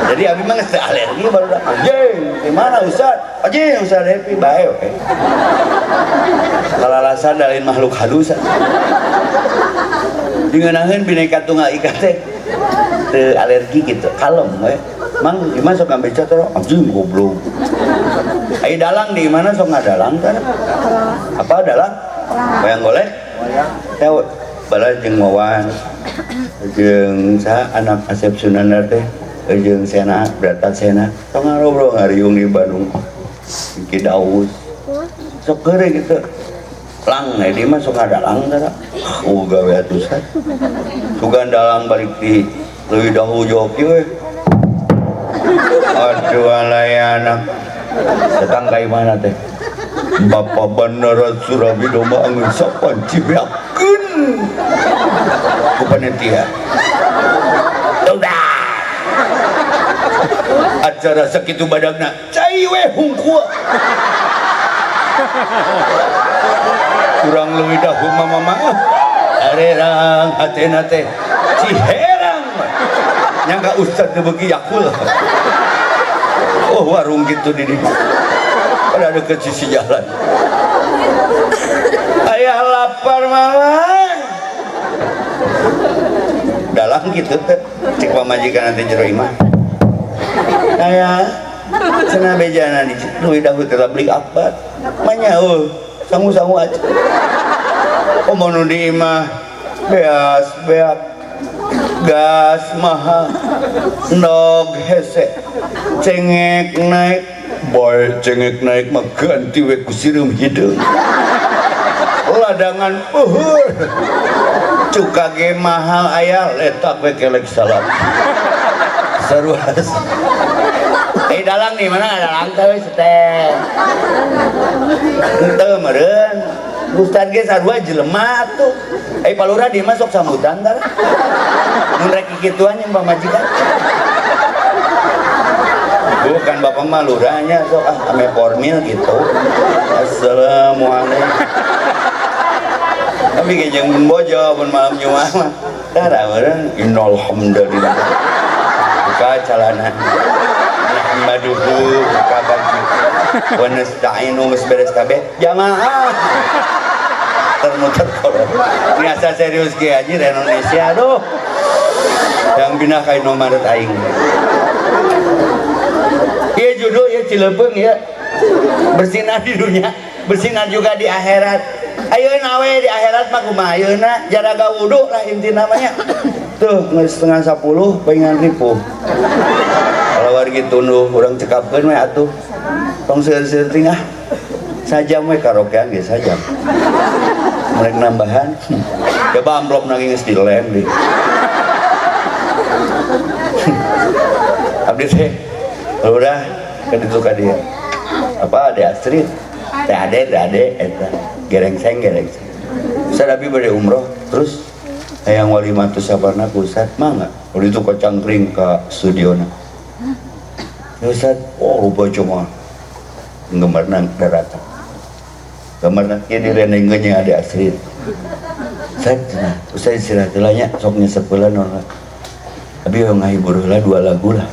Jadi abi mah geus alergi baru dah anjing. Di mana Ustaz? Anjing Ustaz Happy bae we. Kalalasan dalin makhluk halus. Dingeunangeun Bhinneka Tunggal Ika teh teu alergi gitu, kalem we. Mang di mana sok ngambeca teh anjing goblok. Ai dalang di mana sok ngadalang kan? Apa dalang? Wayang golek? Teh bala jeung Wawan. Jeung saha anak Asep Sunandar teh jeung Sena Brata Sena. Tong ngobrol ngariung di Bandung. Ki Daus. Sok geure gitu. Lang di mah sok ngadalang teh. Gawe atusan. Sugan dalang balik di leuwih dahulu joki we. Aduh alay anak. Datang kai mana teh? Bapak Bandara Surabaya mah angin sapan cibeakeun. Ku panitia. Udah. Acara sakitu badagna cai we hungkul. Kurang leuwih dahulu mama arerang hatena teh ciherang. Nyangka Ustaz teu beuki yakul. Oh warung gitu di dieu. Pada deket sisi jalan. Ayah lapar mama. Dalang gitu teh. Cek pamajikan nanti jero imah. Ayah cenah bejana di leuwih dahulu teh beli akbar. Manyauh sangu-sangu aja. Omong di imah beas beak gas mahal nog hese cengek naik boy cengek naik mah ganti we ku sireum hideung ladangan puhur cuka ge mahal aya letak we kelek salam seruas dalang nih mana ada langkah teh henteu meureun Ustad ge sarua jelema tuh palura dia masuk sambutan tah mun rek kikituan yang pamajikan bukan bapak mah lurahnya sok ame formil gitu assalamualaikum tapi kayak jeung bojo pun malam Jumat mah tara meureun innal hamdalillah buka calana nahmaduhu kabar wa nasta'inu geus beres kabeh jamaah termuter kolot biasa serius ge haji di Indonesia aduh yang pindah ka Indomaret aing ieu judul ieu Cilepeung ya bersinar di dunia bersinar juga di akhirat ayeuna we di akhirat mah kumaha ayeuna jaraga wudu lah inti namanya tuh geus 9:30 pengen ripuh kalau wargi tunduh urang cekapkeun we atuh tong seueur-seueur tingah sajam we karaokean ge sajam mereka nambahan coba amplop nangis geus dilem deui abdi teh udah kan itu ka dia apa ada Astrid teh ade eta gerengseng sadapi bade umroh terus hayang walimatus sabarna ku Ustad mangga waktu itu kocangkring ka studiona Ustad oh rupa cuma nggambarna daratan gambarna kieu direnengkeun jeung ade Astrid Ustad istirahat heula nya sok nyesep heula naon abi ngahibur heula 2 lagu lah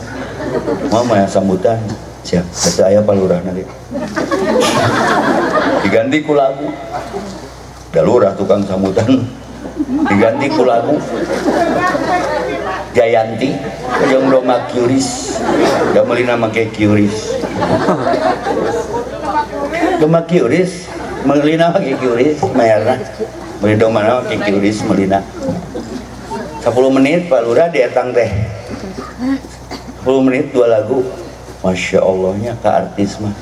mama yang sambutan siap kata ayah palurah nanti diganti ku lagu dalurah tukang sambutan diganti ku lagu Jayanti yang doma Curis gak melina make Curis doma Curis melina make Curis mayarna beli doma make Curis melina 10 menit palurah dietang teh 10 menit 2 lagu Masya Allahnya ke artis mah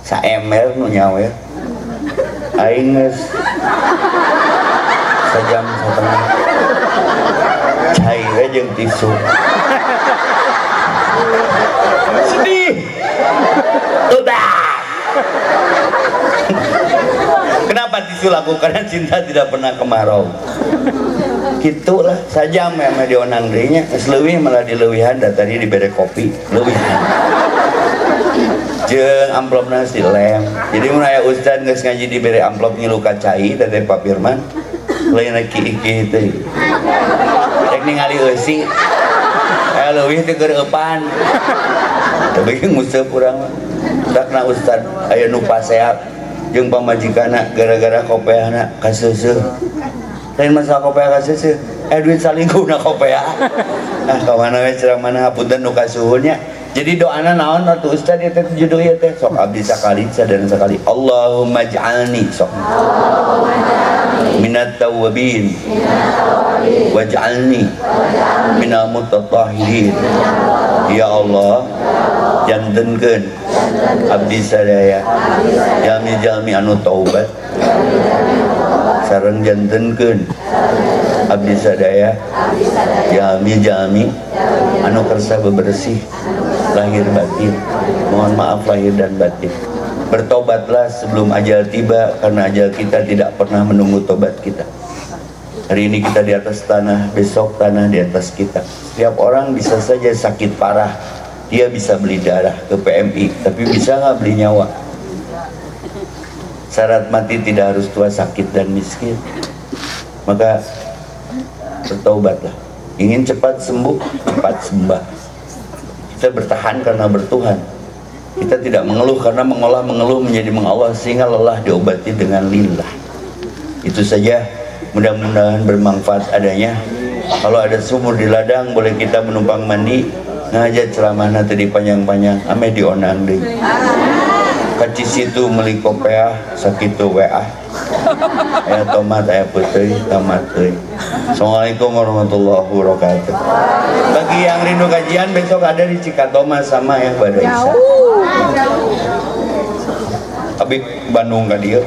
saemer nu nyawer aing geus sajam setengah cair jeung tisu sedih udah kenapa tisu lagu karena cinta tidak pernah kemarau gitulah saja memang dionang dirinya selewih malah dileuwihan dan tadi diberi kopi leuwihan jeung amplopna silem jadi mun aya ustad geus ngaji diberi amplop ngilu ka cai teh Pak Firman lain iki teh rek ningali eusi aya leuwih teh keur eupan tapi nguseup urang dakna ustad aya nu paseak jeung pamajikanna gara-gara kopeana kaseuseuh lain masalah kopea kasih duit salingkuh na kopea nah kawana we ceramana hapunten nu kasuhunnya jadi doana naon atuh ustad ieu teh judul ieu teh sok abdi sakali sadana sakali Allahumma ij'alni sok minat tawwabin waj'alni minal mutatahhirin ya Allah jantenkeun abdi sadaya jalmi anu taubat sareng jantenkeun abdi sadaya jalmi anu kersa bebersih lahir batin mohon maaf lahir dan batin bertobatlah sebelum ajal tiba karena ajal kita tidak pernah menunggu tobat kita hari ini kita di atas tanah besok tanah di atas kita setiap orang bisa saja sakit parah dia bisa beli darah ke PMI tapi bisa nggak beli nyawa syarat mati tidak harus tua sakit dan miskin maka bertaubatlah ingin cepat sembuh cepat sembah kita bertahan karena bertuhan kita tidak mengeluh karena mengeluh menjadi mengallah sehingga lelah diobati dengan lillah itu saja mudah-mudahan bermanfaat adanya kalau ada sumur di ladang boleh kita menumpang mandi ngajak ceramah nanti di panjang-panjang ame dionang deh kaci situ meli kopea sakitu WA aya tomat aya putih tamat teh Assalamualaikum warahmatullahi wabarakatuh bagi yang rindu kajian besok ada di Cikatoma sama ya pada Isya tapi Bandung ka dieu